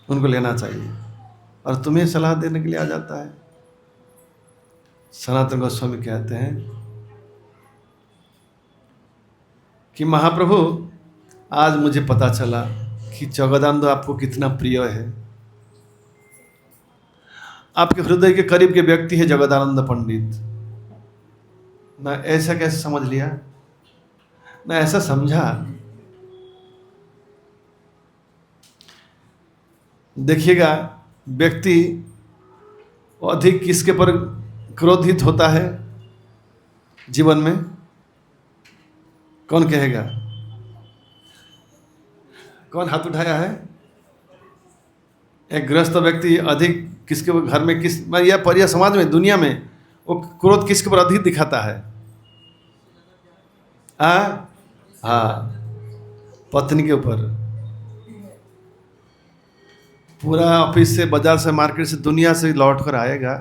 उनको लेना चाहिए, और तुम्हें सलाह देने के लिए आ जाता है। सनातन गोस्वामी कहते हैं कि महाप्रभु आज मुझे पता चला कि जगदानंद आपको कितना प्रिय है। आपके हृदय के करीब के व्यक्ति है जगदानंद पंडित। ना ऐसा कैसे समझ लिया, ना ऐसा समझा। देखिएगा, व्यक्ति अधिक किसके पर क्रोधित होता है जीवन में? कौन कहेगा? कौन हाथ उठाया है? एक गृहस्थ व्यक्ति अधिक किसके घर में, किस या परिया समाज में, दुनिया में वो क्रोध किसके पर अधिक दिखाता है? हाँ, पत्नी के ऊपर। पूरा ऑफिस से, बाजार से, मार्केट से, दुनिया से लौट कर आएगा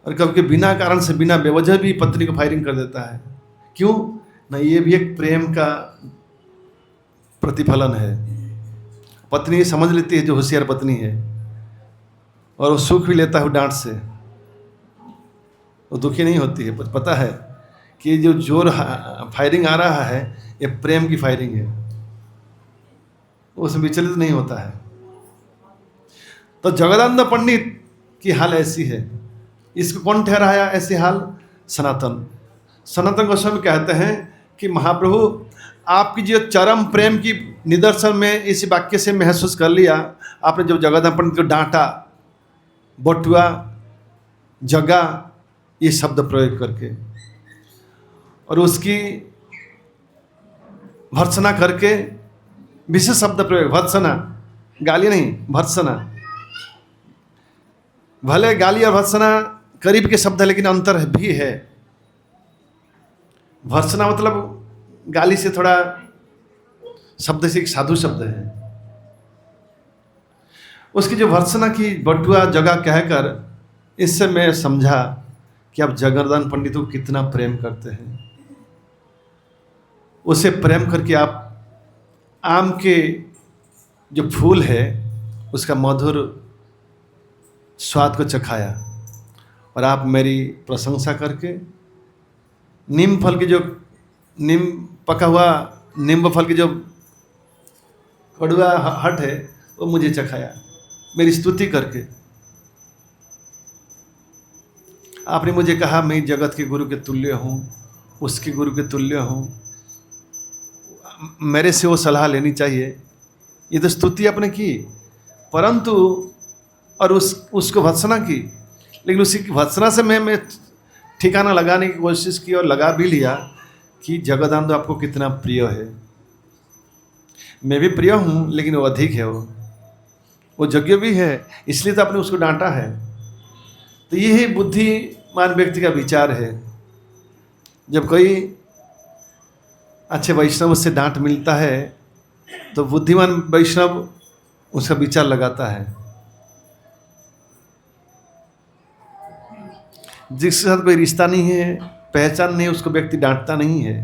और कभी बिना कारण से, बिना बेवजह भी पत्नी को फायरिंग कर देता है। क्यों? ना, ये भी एक प्रेम का प्रतिफलन है। पत्नी समझ लेती है, जो होशियार पत्नी है, और वो सुख भी लेता है डांट से, वो दुखी नहीं होती है। पता है कि जो जोर फायरिंग आ रहा है, ये प्रेम की फायरिंग है, उसमें विचलित नहीं होता है। तो जगदानंद पंडित की हाल ऐसी है। इसको कौन ठहराया ऐसी हाल? सनातन गोस्वामी कहते हैं कि महाप्रभु आपकी जो चरम प्रेम की निदर्शन में इस वाक्य से महसूस कर लिया। आपने जब जगदानंद पंडित को डांटा, बटुआ, जगा, ये शब्द प्रयोग करके, और उसकी भर्त्सना करके, विशेष शब्द प्रयोग, भर्त्सना, गाली नहीं, भर्त्सना। भले गाली और भर्त्सना करीब के शब्द है, लेकिन अंतर भी है। भर्त्सना मतलब गाली से थोड़ा शब्द से एक साधु शब्द है। उसकी जो भर्त्सना की, बटुआ, जगह कहकर, इससे मैं समझा कि आप जगदानंद पंडित को कितना प्रेम करते हैं। उसे प्रेम करके आप आम के जो फूल है उसका मधुर स्वाद को चखाया, और आप मेरी प्रशंसा करके नीम फल की जो, नीम पका हुआ नींबू फल की जो कड़वा हट है, वो मुझे चखाया मेरी स्तुति करके। आपने मुझे कहा मैं जगत के गुरु के तुल्य हूँ, उसके गुरु के तुल्य हूँ, मेरे से वो सलाह लेनी चाहिए। ये तो स्तुति आपने की, परंतु और उसको भत्सना की, लेकिन उसी की भत्सना से मैं ठिकाना लगाने की कोशिश की और लगा भी लिया कि जगदानंद आपको कितना प्रिय है। मैं भी प्रिय हूँ, लेकिन वो अधिक है, वो यज्ञ भी है, इसलिए तो आपने उसको डांटा है। तो यही बुद्धिमान व्यक्ति का विचार है। जब कोई अच्छे वैष्णव से डांट मिलता है तो बुद्धिमान वैष्णव उसका विचार लगाता है। जिसके साथ कोई रिश्ता नहीं है, पहचान नहीं है, उसको व्यक्ति डांटता नहीं है।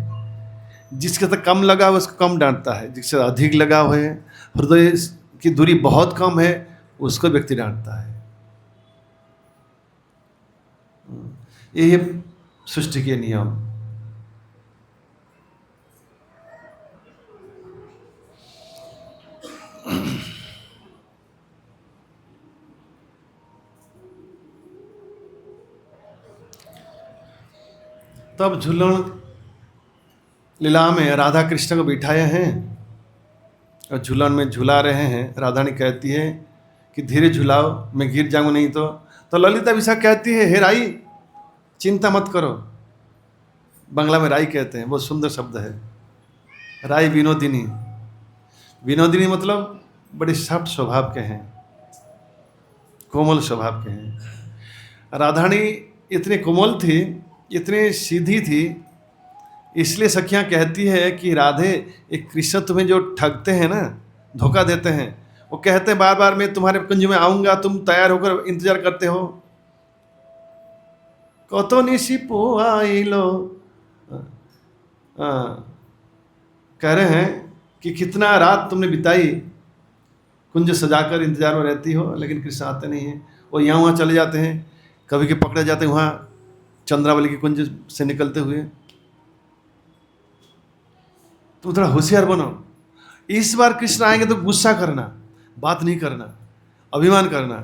जिसके साथ कम लगाव है उसको कम डांटता है, जिससे अधिक लगाव है, हृदय की दूरी बहुत कम है, उसको व्यक्ति डांटता है। ये सृष्टि के नियम। तब झूलन लीला में राधा कृष्ण को बिठाए हैं और झूलन में झूला रहे हैं। राधानी कहती है कि धीरे झूलाओ, मैं गिर जाऊँ नहीं तो ललिता विशा कहती है, हे राई चिंता मत करो। बंगला में राई कहते हैं, बहुत सुंदर शब्द है। राई विनोदिनी, विनोदिनी मतलब बड़े सॉफ्ट स्वभाव के हैं, कोमल स्वभाव के हैं। राधानी इतनी कोमल थी, इतनी सीधी थी, इसलिए सखियाँ कहती है कि राधे एक कृष्ण तुम्हें जो ठगते हैं ना, धोखा देते हैं, वो कहते हैं बार बार मैं तुम्हारे कुंज में आऊँगा, तुम तैयार होकर इंतजार करते हो। कतो निशी पो आई लो, कह रहे हैं कि कितना रात तुमने बिताई, कुंज सजाकर इंतजार में रहती हो, लेकिन कृष्ण आते नहीं हैं। वो यहाँ वहाँ चले जाते हैं, कभी के पकड़े जाते हैं वहाँ चंद्रावली के कुंज से निकलते हुए। तुम थोड़ा होशियार बनो, इस बार कृष्ण आएंगे तो गुस्सा करना, बात नहीं करना, अभिमान करना।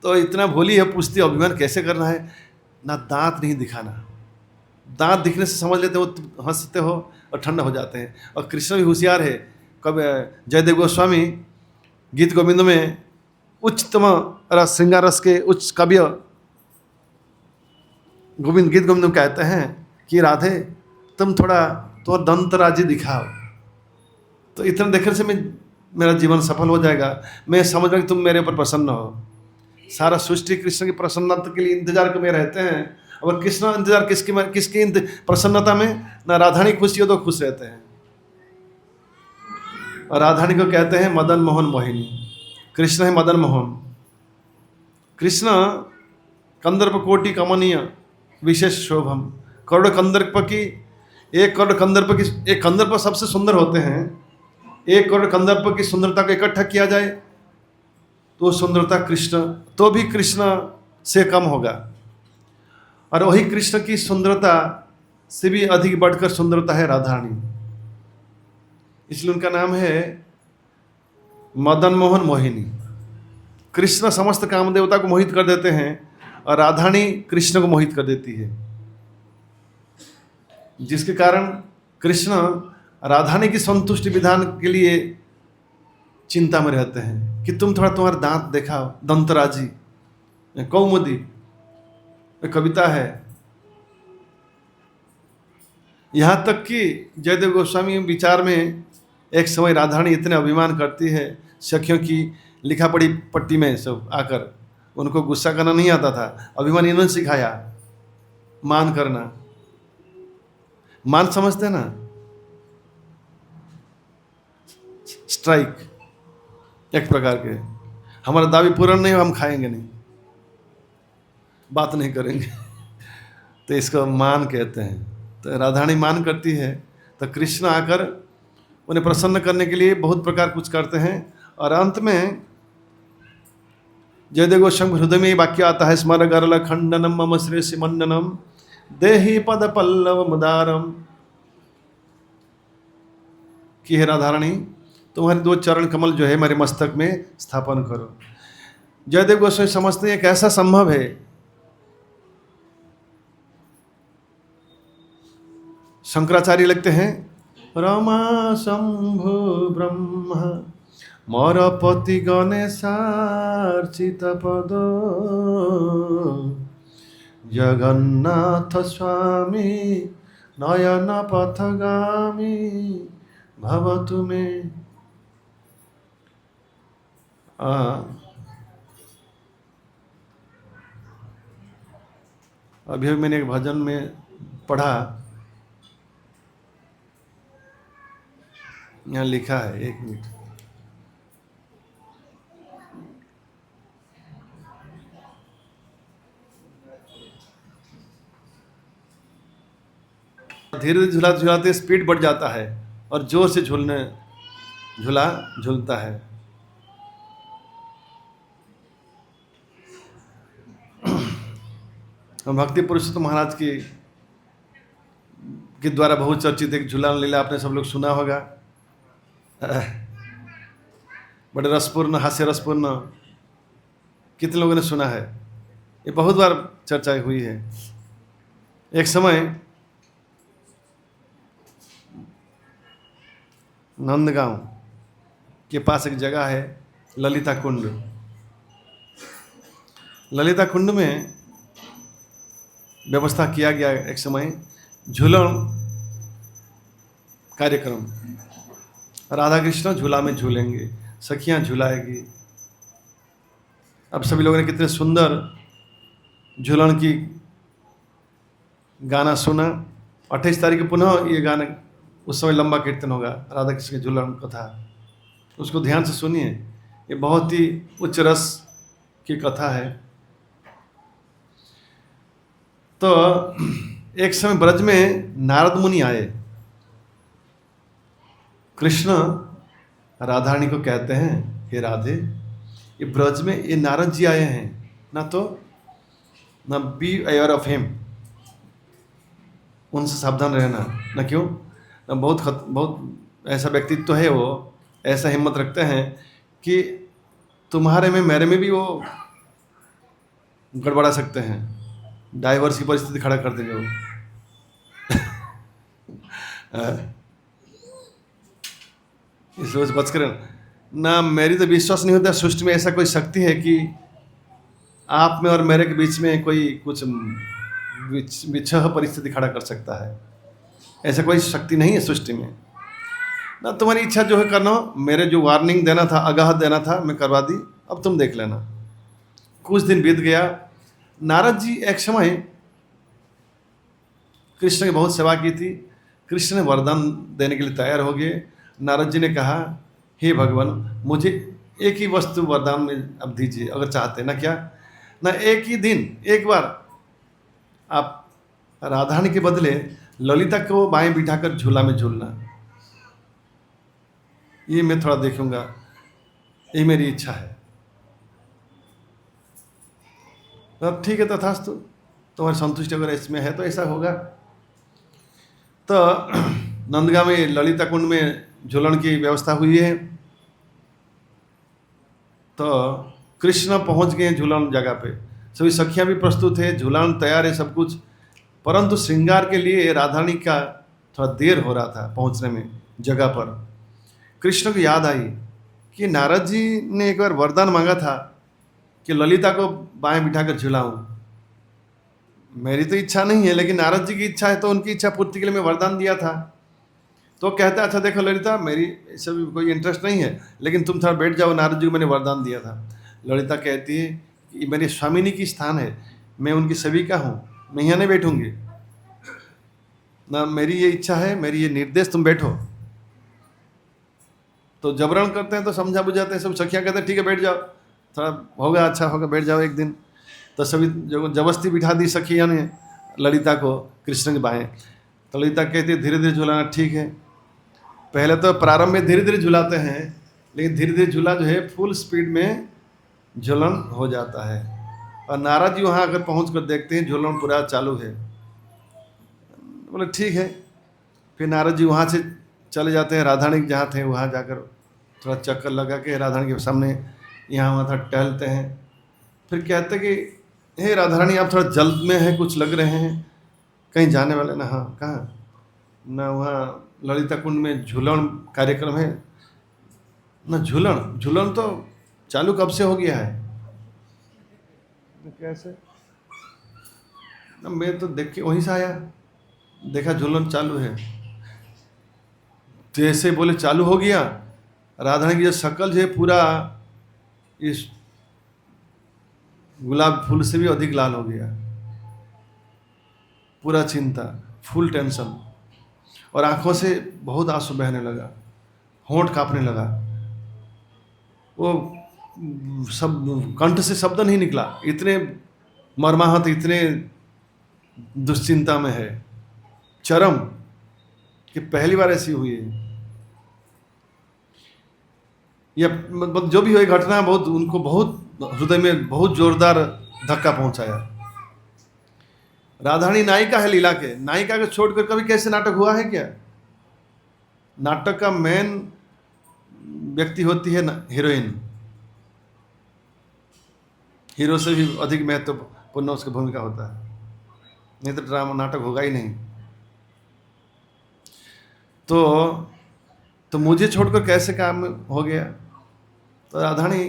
तो इतना भोली है, पूछती अभिमान कैसे करना है, ना दांत नहीं दिखाना। दांत दिखने से समझ लेते हो, हंसते हो और ठंडा हो जाते हैं। और कृष्ण भी होशियार है। कब जयदेव गोस्वामी गीत गोविंद में उच्चतम रस, श्रृंगार रस के उच्च काव्य गोविंद गीत गोविंद में कहते हैं कि राधे तुम थोड़ा तो दंतराजी दिखाओ, तो इतना देखने से मेरा जीवन सफल हो जाएगा। मैं समझ रहा कि तुम मेरे ऊपर प्रसन्न हो। सारा सृष्टि कृष्ण की प्रसन्नता के लिए इंतजार में रहते हैं, और कृष्ण इंतजार किसकी प्रसन्नता में, ना राधानी खुशी हो तो खुश रहते हैं। और राधानी को कहते हैं मदन मोहन मोहिनी, कृष्ण है मदन मोहन। कृष्ण कंदर्प कोटि कमनीय विशेष शोभम, करोड़ कंदर्प की एक कंदर्प सबसे सुंदर होते हैं। 1 करोड़ कंदर्प की सुंदरता को इकट्ठा किया जाए तो सुंदरता कृष्ण तो भी कृष्ण से कम होगा, और वही कृष्ण की सुंदरता से भी अधिक बढ़कर सुंदरता है राधारानी। इसलिए उनका नाम है मदन मोहन मोहिनी। कृष्ण समस्त काम देवता को मोहित कर देते हैं और राधारानी कृष्ण को मोहित कर देती है, जिसके कारण कृष्ण राधारानी की संतुष्टि विधान के लिए चिंता में रहते हैं कि तुम थोड़ा तुम्हारा दांत दिखाओ, दंतराजी, कौमुदी कविता है। यहाँ तक कि जयदेव गोस्वामी विचार में एक समय राधारानी इतने अभिमान करती है, सखियों की लिखा पढ़ी पट्टी में सब आकर, उनको गुस्सा करना नहीं आता था, अभिमान इन्होंने सिखाया, मान करना। मान समझते ना, स्ट्राइक एक प्रकार के, हमारा दावी पूरा नहीं हो हम खाएंगे नहीं, बात नहीं करेंगे तो इसको मान कहते हैं। तो राधारानी मान करती है, तो कृष्ण आकर उन्हें प्रसन्न करने के लिए बहुत प्रकार कुछ करते हैं। और अंत में जयदेव गोस्वामी हृदय में वाक्य आता है, स्मर गरल खंडनम मम श्रेष्ठ मंडनम देहि पद पल्लव मुदारम, कि हे राधारानी तुम्हारे 2 चरण कमल जो है मेरे मस्तक में स्थापन करो। जयदेव गोस्वामी समझते हैं कैसा संभव है शंकराचार्य लिखते हैं, रमा शंभु ब्रह्म मोर पति गणेशार्चित पद जगन्नाथ स्वामी नयन पथगामी भवतु मे। अभी मैंने एक भजन में पढ़ा, यहाँ लिखा है, एक मिनट, धीरे धीरे झूलाते झूलाते स्पीड बढ़ जाता है और जोर से झूलता है। भक्ति पुरुषोत्तम महाराज के द्वारा बहुत चर्चित एक झूलन लीला आपने सब लोग सुना होगा। बड़े रसपूर्ण, हास्य रसपूर्ण, कितने लोगों ने सुना है? ये बहुत बार चर्चा हुई है। एक समय नंदगांव के पास एक जगह है ललिता कुंड। ललिता कुंड में व्यवस्था किया गया एक समय झूलन कार्यक्रम। राधा कृष्ण झूला में झूलेंगे, सखियां झूलाएगी। अब सभी लोगों ने कितने सुंदर झूलन की गाना सुना। 28 तारीख को पुनः ये गाना, उस समय लंबा कीर्तन होगा राधा कृष्ण के झूलन कथा, उसको ध्यान से सुनिए। ये बहुत ही उच्च रस की कथा है। तो एक समय ब्रज में नारद मुनि आए। कृष्ण राधारानी को कहते हैं, हे राधे, ये ब्रज में ये नारद जी आए हैं, ना बी अवेयर ऑफ हिम, उनसे सावधान रहना। ना क्यों? ना बहुत ऐसा व्यक्तित्व है, वो ऐसा हिम्मत रखते हैं कि तुम्हारे में मेरे में भी वो गड़बड़ा सकते हैं, डाइवर्स की परिस्थिति खड़ा कर देंगे वो। इस रोज बच कर ना, मेरी तो विश्वास नहीं होता सृष्टि में ऐसा कोई शक्ति है कि आप में और मेरे के बीच में कोई कुछ विच्छह परिस्थिति खड़ा कर सकता है। ऐसा कोई शक्ति नहीं है सृष्टि में। ना तुम्हारी इच्छा जो है करना हो, मेरे जो वार्निंग देना था, आगाह देना था, मैं करवा दी, अब तुम देख लेना। कुछ दिन बीत गया। नारद जी एक समय कृष्ण की बहुत सेवा की थी। कृष्ण ने वरदान देने के लिए तैयार हो गए। नारद जी ने कहा, हे भगवान, मुझे एक ही वस्तु वरदान में अब दीजिए, अगर चाहते ना। क्या? ना एक ही दिन एक बार आप राधारानी के बदले ललिता को बाएं बिठाकर झूला में झूलना, ये मैं थोड़ा देखूंगा, ये मेरी इच्छा है। अब ठीक है, तथास्तु, तुम्हारी संतुष्टि अगर इसमें है तो ऐसा होगा। तो नंदगांव में ललिता कुंड में झूलन की व्यवस्था हुई है। तो कृष्ण पहुंच गए झूलन जगह पे, सभी सखियां भी प्रस्तुत है, झूलन तैयार है, सब कुछ। परंतु श्रृंगार के लिए राधारानी का थोड़ा देर हो रहा था पहुंचने में जगह पर। कृष्ण को याद आई कि नारद जी ने एक बार वरदान मांगा था कि ललिता को बाएं बिठाकर झुलाऊं। मेरी तो इच्छा नहीं है, लेकिन नारद जी की इच्छा है, तो उनकी इच्छा पूर्ति के लिए मैं वरदान दिया था। तो कहता है, अच्छा देखो ललिता, मेरी इससे भी कोई इंटरेस्ट नहीं है, लेकिन तुम थोड़ा बैठ जाओ, नारद जी को मैंने वरदान दिया था। ललिता कहती है कि मेरी स्वामिनी की स्थान है, मैं उनकी सेविका हूँ, मैं यहाँ नहीं बैठूंगी ना, मेरी ये इच्छा है, मेरी ये निर्देश, तुम बैठो। तो जबरन करते हैं तो समझा बुझाते हैं। सब सखियाँ कहते हैं ठीक है बैठ जाओ, थोड़ा होगा, अच्छा होगा, बैठ जाओ एक दिन। तो सभी जबरदस्ती बिठा दी सखिया ने ललिता को कृष्ण के बाएं। तो ललिता कहती है धीरे धीरे झुलाना। ठीक है, पहले तो प्रारंभ में धीरे धीरे झुलाते हैं, लेकिन धीरे धीरे झूला जो है फुल स्पीड में झूलन हो जाता है। और नारद जी वहाँ अगर पहुँच कर देखते हैं झूलन पूरा चालू है। बोले ठीक है। फिर नारद जी वहाँ से चले जाते हैं, राधारानी जहाँ थे वहाँ जाकर थोड़ा चक्कर लगा के राधारानी के सामने यहाँ वहाँ था टहलते हैं। फिर कहते हैं कि हे राधारानी, आप थोड़ा जल्द में है, कुछ लग रहे हैं, कहीं जाने वाले ना? हाँ, कहाँ? ना वहाँ ललिता कुंड में झूलन कार्यक्रम है, ना झूलन। झूलन तो चालू कब से हो गया है, कैसे ना, मैं तो देख के वहीं से आया, देखा झूलन चालू है, जैसे बोले चालू हो गया, राधा की जो शक्ल जो है पूरा इस गुलाब फूल से भी अधिक लाल हो गया, पूरा चिंता, फुल टेंशन, और आंखों से बहुत आंसू बहने लगा, होंठ कांपने लगा, वो सब कंठ से शब्द नहीं निकला, इतने मर्माहत, इतने दुश्चिंता में है, चरम, कि पहली बार ऐसी हुई है। या मतलब जो भी हुई घटना बहुत उनको बहुत हृदय में बहुत जोरदार धक्का पहुंचाया। राधारानी नायिका है लीला के, नायिका को छोड़कर कभी कैसे नाटक हुआ है क्या? नाटक का मेन व्यक्ति होती है हीरोइन, हीरो से भी अधिक महत्वपूर्ण उसकी भूमिका होता है, नहीं तो ड्रामा नाटक होगा ही नहीं। तो मुझे छोड़कर कैसे काम हो गया? तो राधारानी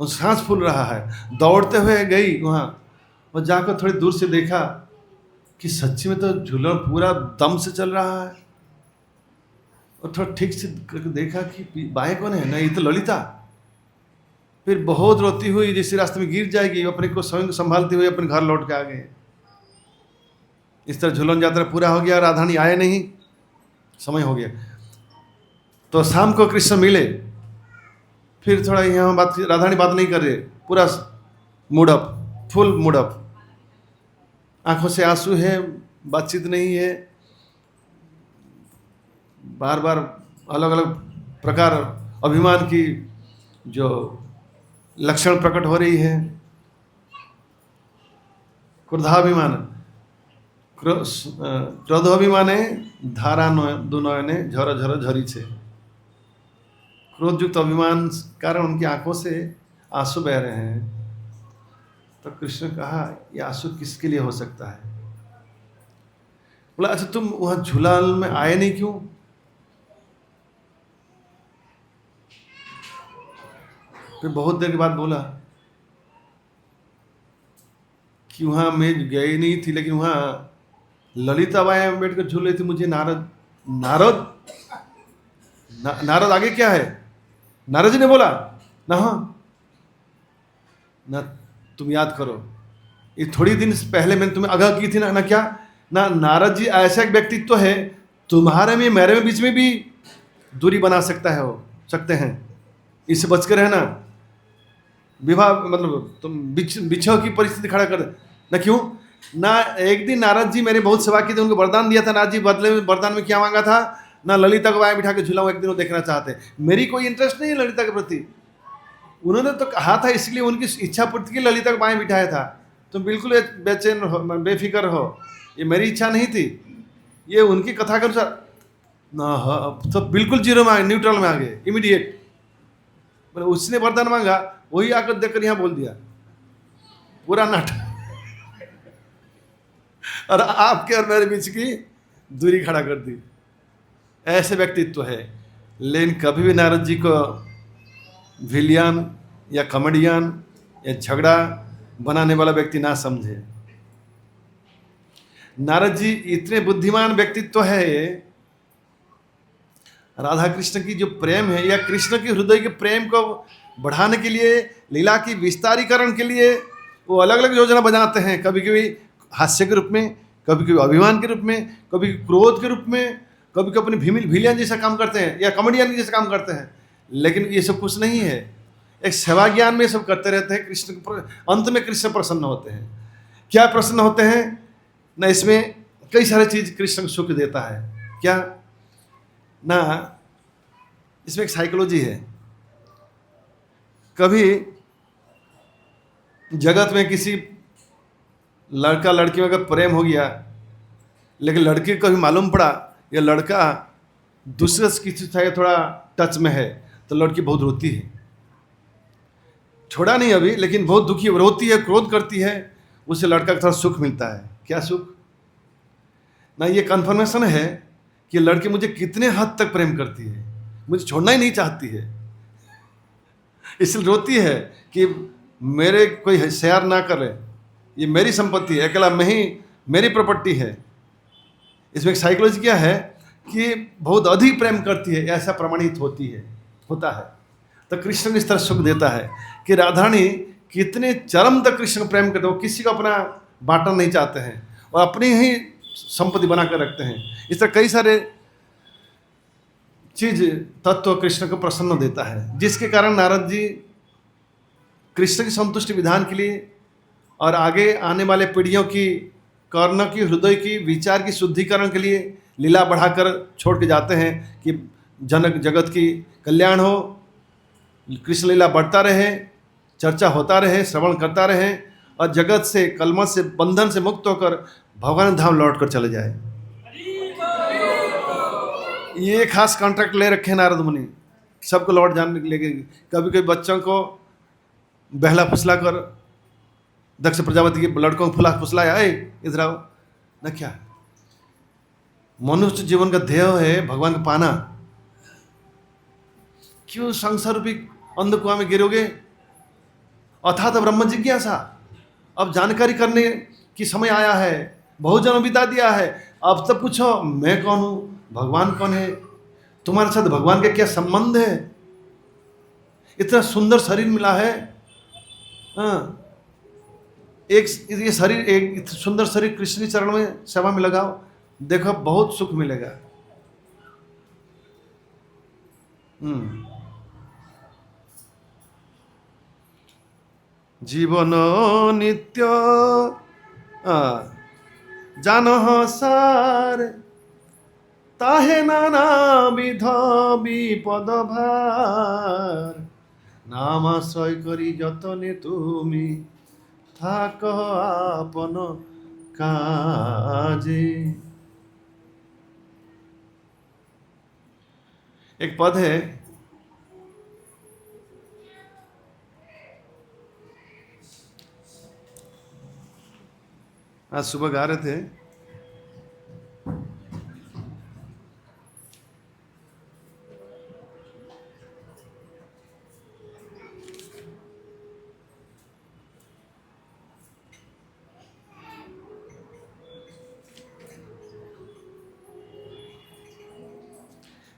वो सांस फूल रहा है, दौड़ते हुए गई वहाँ और जाकर थोड़ी दूर से देखा कि सच्ची में तो झूलन पूरा दम से चल रहा है, और थोड़ा ठीक से देखा कि बाएं कौन है, नहीं तो ललिता। फिर बहुत रोती हुई जैसे रास्ते में गिर जाएगी, अपने को स्वयं संभालते हुए अपने घर लौट के आ गए। इस तरह झूलन यात्रा पूरा हो गया, राधारानी आए नहीं, समय हो गया। तो शाम को कृष्ण मिले, फिर थोड़ा यहाँ बात, राधारानी बात नहीं कर रहे, पूरा मूडअप, फुल मूडअप, आंखों से आंसू है, बातचीत नहीं है, बार बार अलग अलग प्रकार अभिमान की जो लक्षण प्रकट हो रही है। क्रोधाभिमान, क्रोधाभिमाने धारा दुनयने झर झर झरी छे। क्रोधयुक्त अभिमान कारण उनकी आंखों से आंसू बह रहे हैं। तो कृष्ण कहा, ये आंसू किसके लिए हो सकता है? बोला, अच्छा तुम वहां झूलाल में आए नहीं क्यों? फिर बहुत देर के बाद बोला कि वहां मैं गई नहीं थी, लेकिन वहां ललिता बाई बैठ कर झूल रही थी, मुझे नारद आगे क्या है? नारद जी ने बोला ना, ना तुम याद करो, ये थोड़ी दिन पहले मैंने तुम्हें आगाह की थी ना क्या, ना नारद जी ऐसा एक व्यक्तित्व है, तुम्हारे में मेरे में बीच में भी दूरी बना सकता है, हो सकते हैं, इससे बच कर रहना। विवाह मतलब तुम बिछो की परिस्थिति खड़ा कर ना, क्यों ना? एक दिन नारद जी मैंने बहुत सेवा की थी, उनको वरदान दिया था, नारद जी बदले में वरदान में क्या मांगा था ना, ललिता को बाएं बिठा के झूलाऊं, एक दिन वो देखना चाहते। मेरी कोई इंटरेस्ट नहीं है ललिता के प्रति, उन्होंने तो कहा था, इसलिए उनकी इच्छा पूर्ति की ललिता को बाएं बिठाया था। तुम बिल्कुल बेचैन हो, बेफिक्र हो, ये मेरी इच्छा नहीं थी, ये उनकी कथा के अनुसार ना, तो बिल्कुल जीरो में आ गए, न्यूट्रल में आ गए, इमीडिएट। उसने वरदान मांगा, वही आकर देखकर यहाँ बोल दिया, पूरा नाटक, और आपके और मेरे बीच की दूरी खड़ा कर दी। ऐसे व्यक्तित्व है। लेकिन कभी भी नारद जी को विलियन या कॉमेडियन या झगड़ा बनाने वाला व्यक्ति ना समझे। नारद जी इतने बुद्धिमान व्यक्तित्व है। राधा कृष्ण की जो प्रेम है, या कृष्ण के हृदय के प्रेम को बढ़ाने के लिए, लीला की विस्तारीकरण के लिए वो अलग अलग योजना बनाते हैं, कभी कभी हास्य के रूप में, कभी कभी अभिमान के रूप में, कभी क्रोध के रूप में, कभी कभी अपने विलियन जैसा काम करते हैं या कॉमेडियन जैसा काम करते हैं। लेकिन ये सब कुछ नहीं है, एक सेवा ज्ञान में सब करते रहते हैं। कृष्ण अंत में कृष्ण प्रसन्न होते हैं। क्या प्रसन्न होते हैं ना, इसमें कई सारे चीज कृष्ण को सुख देता है। क्या ना, इसमें एक साइकोलॉजी है। कभी जगत में किसी लड़का लड़की में अगर प्रेम हो गया, लेकिन लड़की को कभी मालूम पड़ा ये लड़का दूसरे किसी से थोड़ा टच में है, तो लड़की बहुत रोती है। छोड़ा नहीं अभी, लेकिन बहुत दुखी रोती है, क्रोध करती है, उससे लड़का को थोड़ा सुख मिलता है। क्या सुख ना, ये कन्फर्मेशन है कि लड़की मुझे कितने हद तक प्रेम करती है, मुझे छोड़ना ही नहीं चाहती है, इसलिए रोती है कि मेरे कोई शेयर ना करे, ये मेरी संपत्ति है, अकेला मैं ही, मेरी प्रॉपर्टी है। इसमें एक साइकोलॉजी क्या है कि बहुत अधिक प्रेम करती है, ऐसा प्रमाणित होता है। तो कृष्ण इस तरह सुख देता है कि राधारानी कितने चरम तक कृष्ण को प्रेम करते हैं, वो किसी को अपना बांटना नहीं चाहते हैं और अपनी ही संपत्ति बना कर रखते हैं। इस तरह कई सारे चीज तत्व कृष्ण को प्रसन्न देता है, जिसके कारण नारद जी कृष्ण की संतुष्टि विधान के लिए और आगे आने वाले पीढ़ियों की कर्ण की, हृदय की, विचार की शुद्धिकरण के लिए लीला बढ़ाकर छोड़ के जाते हैं कि जनक जगत की कल्याण हो, कृष्ण लीला बढ़ता रहे, चर्चा होता रहे, श्रवण करता रहे और जगत से, कलमश से, बंधन से मुक्त होकर भगवान धाम लौट कर चले जाए। ये खास कॉन्ट्रैक्ट ले रखे नारद मुनि, सबको लौट जाने के लिए। कभी कभी बच्चों को बहला फुसला कर दक्ष प्रजापति के लड़कों को फुसलाया, इधर आओ न, क्या मनुष्य जीवन का ध्येय है भगवान को पाना, क्यों संसार रूपी अंधकुआं में गिरोगे? अथात ब्रह्म जिज्ञासा, अब जानकारी करने की समय आया है, बहुत जन्म बिता दिया है, अब तब पूछो मैं कौन हूं, भगवान कौन है, तुम्हारे साथ भगवान का क्या संबंध है? इतना सुंदर शरीर मिला है, हाँ, ये शरीर, एक सुंदर शरीर कृष्ण के चरण में सेवा में लगाओ, देखो बहुत सुख मिलेगा। जीवन नित्य जानह सार, ताहे नाना विध विपद भार, नाम आश्रय करी যতনে তুমি থাক আপন काजे। एक पद है, आज सुबह गा रहे थे,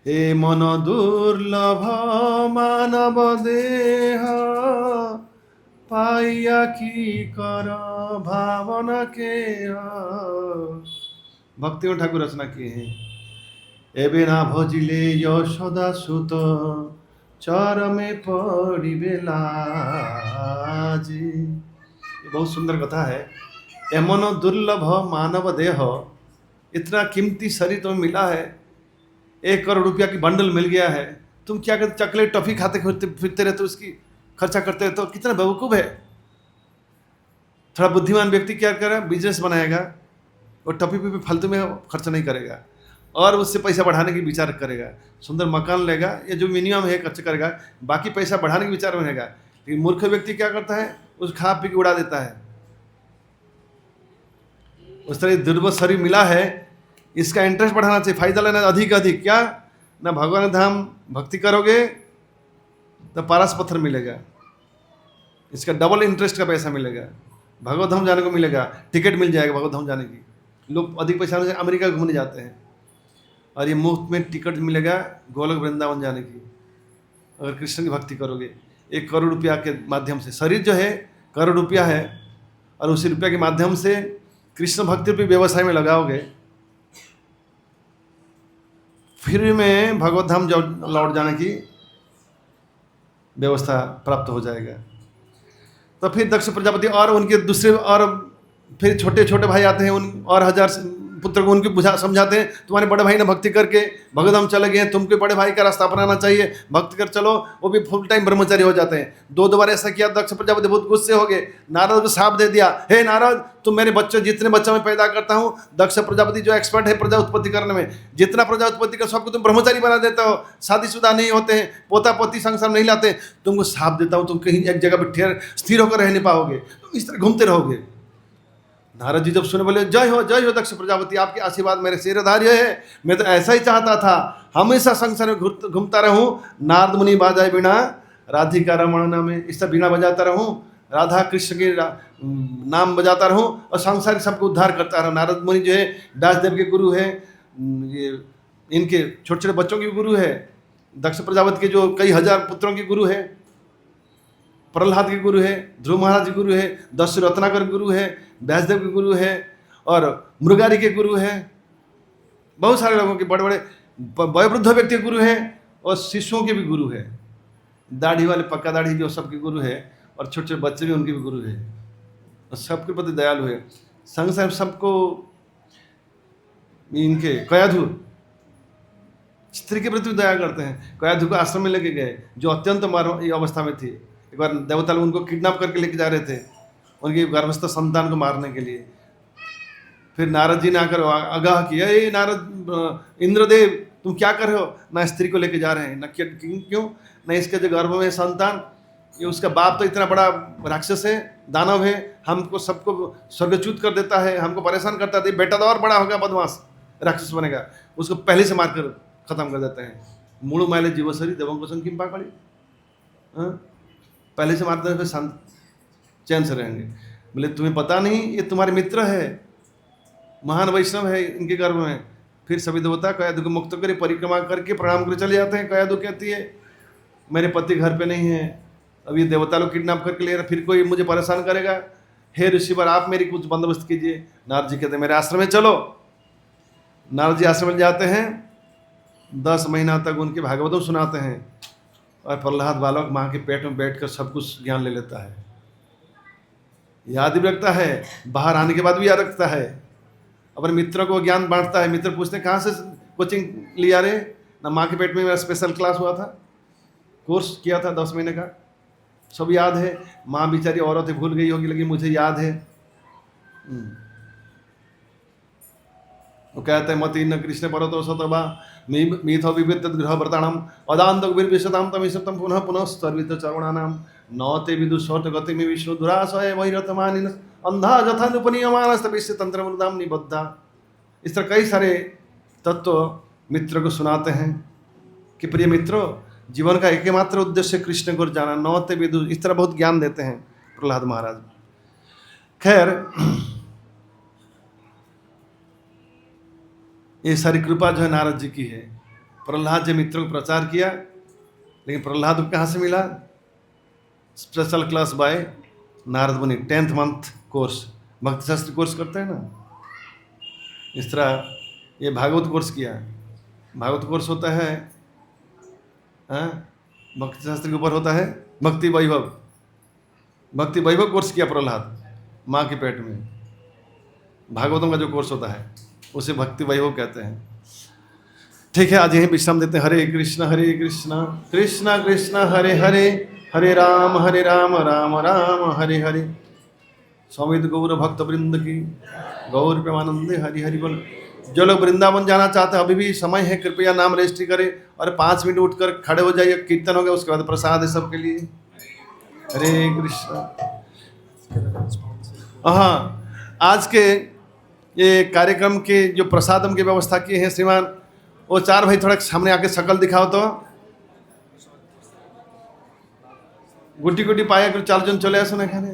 ए मन दुर्लभ मानव देह, पाइया की कर भावना के। भक्ति ठाकुर रचना किए हैं। एबे ना भजिले यशोदा सुत, चरमे पड़िबे लाजी। ये बहुत सुंदर कथा है। एमन दुर्लभ मानव देह, इतना कीमती शरीर तुम्हें मिला है, 1 करोड़ रुपया की बंडल मिल गया है, तुम क्या करते, चॉकलेट टॉफी खाते फिरते रहते, उसकी खर्चा करते रहते हो, कितना बेवकूफ़ है। थोड़ा बुद्धिमान व्यक्ति क्या करेगा, बिजनेस बनाएगा और टॉफी पे फालतू में खर्चा नहीं करेगा और उससे पैसा बढ़ाने की विचार करेगा, सुंदर मकान लेगा, ये जो मिनिमम है खर्च करेगा, बाकी पैसा बढ़ाने के विचार में रहेगा। लेकिन मूर्ख व्यक्ति क्या करता है, उस खा पी के उड़ा देता है। उस तरह दुर्लभ शरीर मिला है, इसका इंटरेस्ट बढ़ाना चाहिए, फायदा लेना अधिक अधिक। क्या ना भगवान धाम भक्ति करोगे तो पारस पत्थर मिलेगा, इसका डबल इंटरेस्ट का पैसा मिलेगा, भगवत धाम जाने को मिलेगा, टिकट मिल जाएगा भगवत धाम जाने की। लोग अधिक पैसा से अमेरिका घूमने जाते हैं और ये मुफ्त में टिकट मिलेगा गोलोक वृंदावन जाने की, अगर कृष्ण की भक्ति करोगे। 1 करोड़ रुपया के माध्यम से, शरीर जो है करोड़ रुपया है और उसी रुपया के माध्यम से कृष्ण भक्ति पे व्यवसाय में लगाओगे, फिर में भगवत धाम लौट जाने की व्यवस्था प्राप्त हो जाएगा। तो फिर दक्ष प्रजापति और उनके दूसरे और फिर छोटे छोटे भाई आते हैं, उन और 1000 पुत्र को उनकी बुझा समझाते हैं, तुम्हारे बड़े भाई ने भक्ति करके भगवत धाम चले गए, तुमके बड़े भाई का रास्ता अपनाना चाहिए, भक्ति कर चलो। वो भी फुल टाइम ब्रह्मचारी हो जाते हैं। 2 बार ऐसा किया, दक्ष प्रजापति बहुत गुस्से हो गए, नारद को साफ दे दिया, हे नारद, तुम मेरे बच्चे, जितने बच्चे मैं पैदा करता हूँ, दक्ष प्रजापति जो एक्सपर्ट है प्रजा उत्पत्ति करने में, जितना प्रजा उत्पत्ति कर सबको तुम ब्रह्मचारी बना देता हो, शादीशुदा नहीं होते हैं, पोता पोती संसार नहीं लाते, तुमको साफ देता हूँ, तुम कहीं एक जगह पर स्थिर होकर रह नहीं पाओगे, तुम इस तरह घूमते रहोगे। नारद जी जब सुने बोले जय हो दक्ष प्रजापति, आपके आशीर्वाद मेरे सिरधार्य है, मैं तो ऐसा ही चाहता था, हमेशा संसार में घूमता रहूं, नारद मुनि बाजाए बिना राधिका रमण नाम में, इससे बीणा बजाता रहूं, राधा कृष्ण के नाम बजाता रहूं और संसार सबको उद्धार करता रहूं। नारद मुनि जो है व्यासदेव के गुरु है, ये इनके छोटे छोटे बच्चों के गुरु है, दक्ष प्रजापति के जो कई हजार पुत्रों के गुरु है, प्रहलाद के गुरु है, ध्रुव महाराज के गुरु है, दश रत्नाकर गुरु है, व्यासदेव के गुरु है और मृगारी के गुरु है, बहुत सारे लोगों के बड़े बड़े वयोवृद्ध व्यक्ति के गुरु है और शिष्यों के भी गुरु है, दाढ़ी वाले पक्का दाढ़ी जो सबके गुरु है और छोटे छोटे बच्चे भी उनके भी गुरु है और सबके प्रति दयालु है। संग साहब सबको इनके कयाधु स्त्री के प्रति दया करते हैं। कयाधु को आश्रम में लेके गए जो अत्यंत अवस्था में थी। एक बार देवता लोग उनको किडनैप करके लेके जा रहे थे उनकी गर्भस्थ संतान को मारने के लिए। फिर नारद जी ने आकर आगाह किया, ये नारद इंद्रदेव तुम क्या कर रहे हो, ना स्त्री को लेके जा रहे हैं, न क्यों, न इसके जो गर्भ में संतान, ये उसका बाप तो इतना बड़ा राक्षस है, दानव है, हमको सबको स्वर्गच्युत कर देता है, हमको परेशान करता है, बेटा तो और बड़ा होगा बदमाश राक्षस बनेगा, उसको पहले से मारकर खत्म कर देते हैं। मूल माइले जीवसरी देवों को संकिम पाकड़ी, पहले से मारते हैं, फिर शांत चैन से रहेंगे। बोले तुम्हें पता नहीं ये तुम्हारे मित्र है, महान वैष्णव है इनके गर्भ में। फिर सभी देवता कयाधु को मुक्त करे परिक्रमा करके प्रणाम कर चले जाते हैं। कयाधु कहती है मेरे पति घर पे नहीं है, अब ये देवता लोग किडनैप करके ले रहे, फिर कोई मुझे परेशान करेगा, हे ऋषिवर आप मेरी कुछ बंदोबस्त कीजिए। नारद जी कहते हैं मेरे आश्रम में चलो। नारद जी आश्रम में जाते हैं, 10 महीना तक उनके भागवतों सुनाते हैं और प्रहलाद बालक माँ के पेट में बैठकर सब कुछ ज्ञान ले लेता है, याद भी रखता है, बाहर आने के बाद भी याद रखता है, अपने मित्रों को ज्ञान बांटता है। मित्र पूछते कहाँ से कोचिंग लिया रे, ना माँ के पेट में मेरा स्पेशल क्लास हुआ था, कोर्स किया था 10 महीने का, सब याद है। माँ बेचारी औरत है, भूल गई होगी लेकिन मुझे याद है। वो कहते हैं मति न कृष्ण परतो सतवा मीथो विविध गृह व्रताणाम अदांत विशताम तमिशतम पुनः पुनः सर्वित चरुणानाम नौते विदुषोत गति में विष्णु दुराशय वैरतमानिन अंधा जथा उपनियमानस्त विश्व तंत्र मृदाम निबद्धा। इस तरह कई सारे तत्व मित्र को सुनाते हैं कि प्रिय मित्रों, जीवन का एकमात्र उद्देश्य कृष्ण को जाना, नौते विदु, इस तरह बहुत ज्ञान देते हैं प्रहलाद महाराज। खैर ये सारी कृपा जो है नारद जी की है। प्रहलाद जी मित्रों को प्रचार किया, लेकिन प्रहलाद को कहाँ से मिला? स्पेशल क्लास बाय नारद मुनि, 10th मंथ कोर्स, भक्ति शास्त्र कोर्स करते हैं ना, इस तरह ये भागवत कोर्स किया। भागवत कोर्स होता है भक्ति शास्त्र के ऊपर होता है भक्ति वैभव, भक्ति वैभव कोर्स किया प्रहलाद माँ के पेट में। भागवतों का जो कोर्स होता है उसे भक्ति वैभव कहते हैं। ठीक है, आज यहीं विश्राम देते हैं। हरे कृष्ण कृष्ण कृष्ण हरे हरे, हरे राम राम राम हरे हरे। स्वामित गौर भक्त वृंद की गौर प्रेमानंदे हरि हरि बोल। जो लोग वृंदावन जाना चाहते हैं अभी भी समय है, कृपया नाम रजिस्ट्री करें और 5 मिनट उठकर खड़े हो जाइए, कीर्तन हो गया उसके बाद प्रसाद है सबके लिए। हरे कृष्ण। हाँ, आज के ये कार्यक्रम के जो प्रसादम की व्यवस्था की है श्रीमान, वो 4 भाई थोड़ा सामने आके शकल दिखाओ तो। गुटी गुटी पाया कर 4 जन चले आसो ना खाने।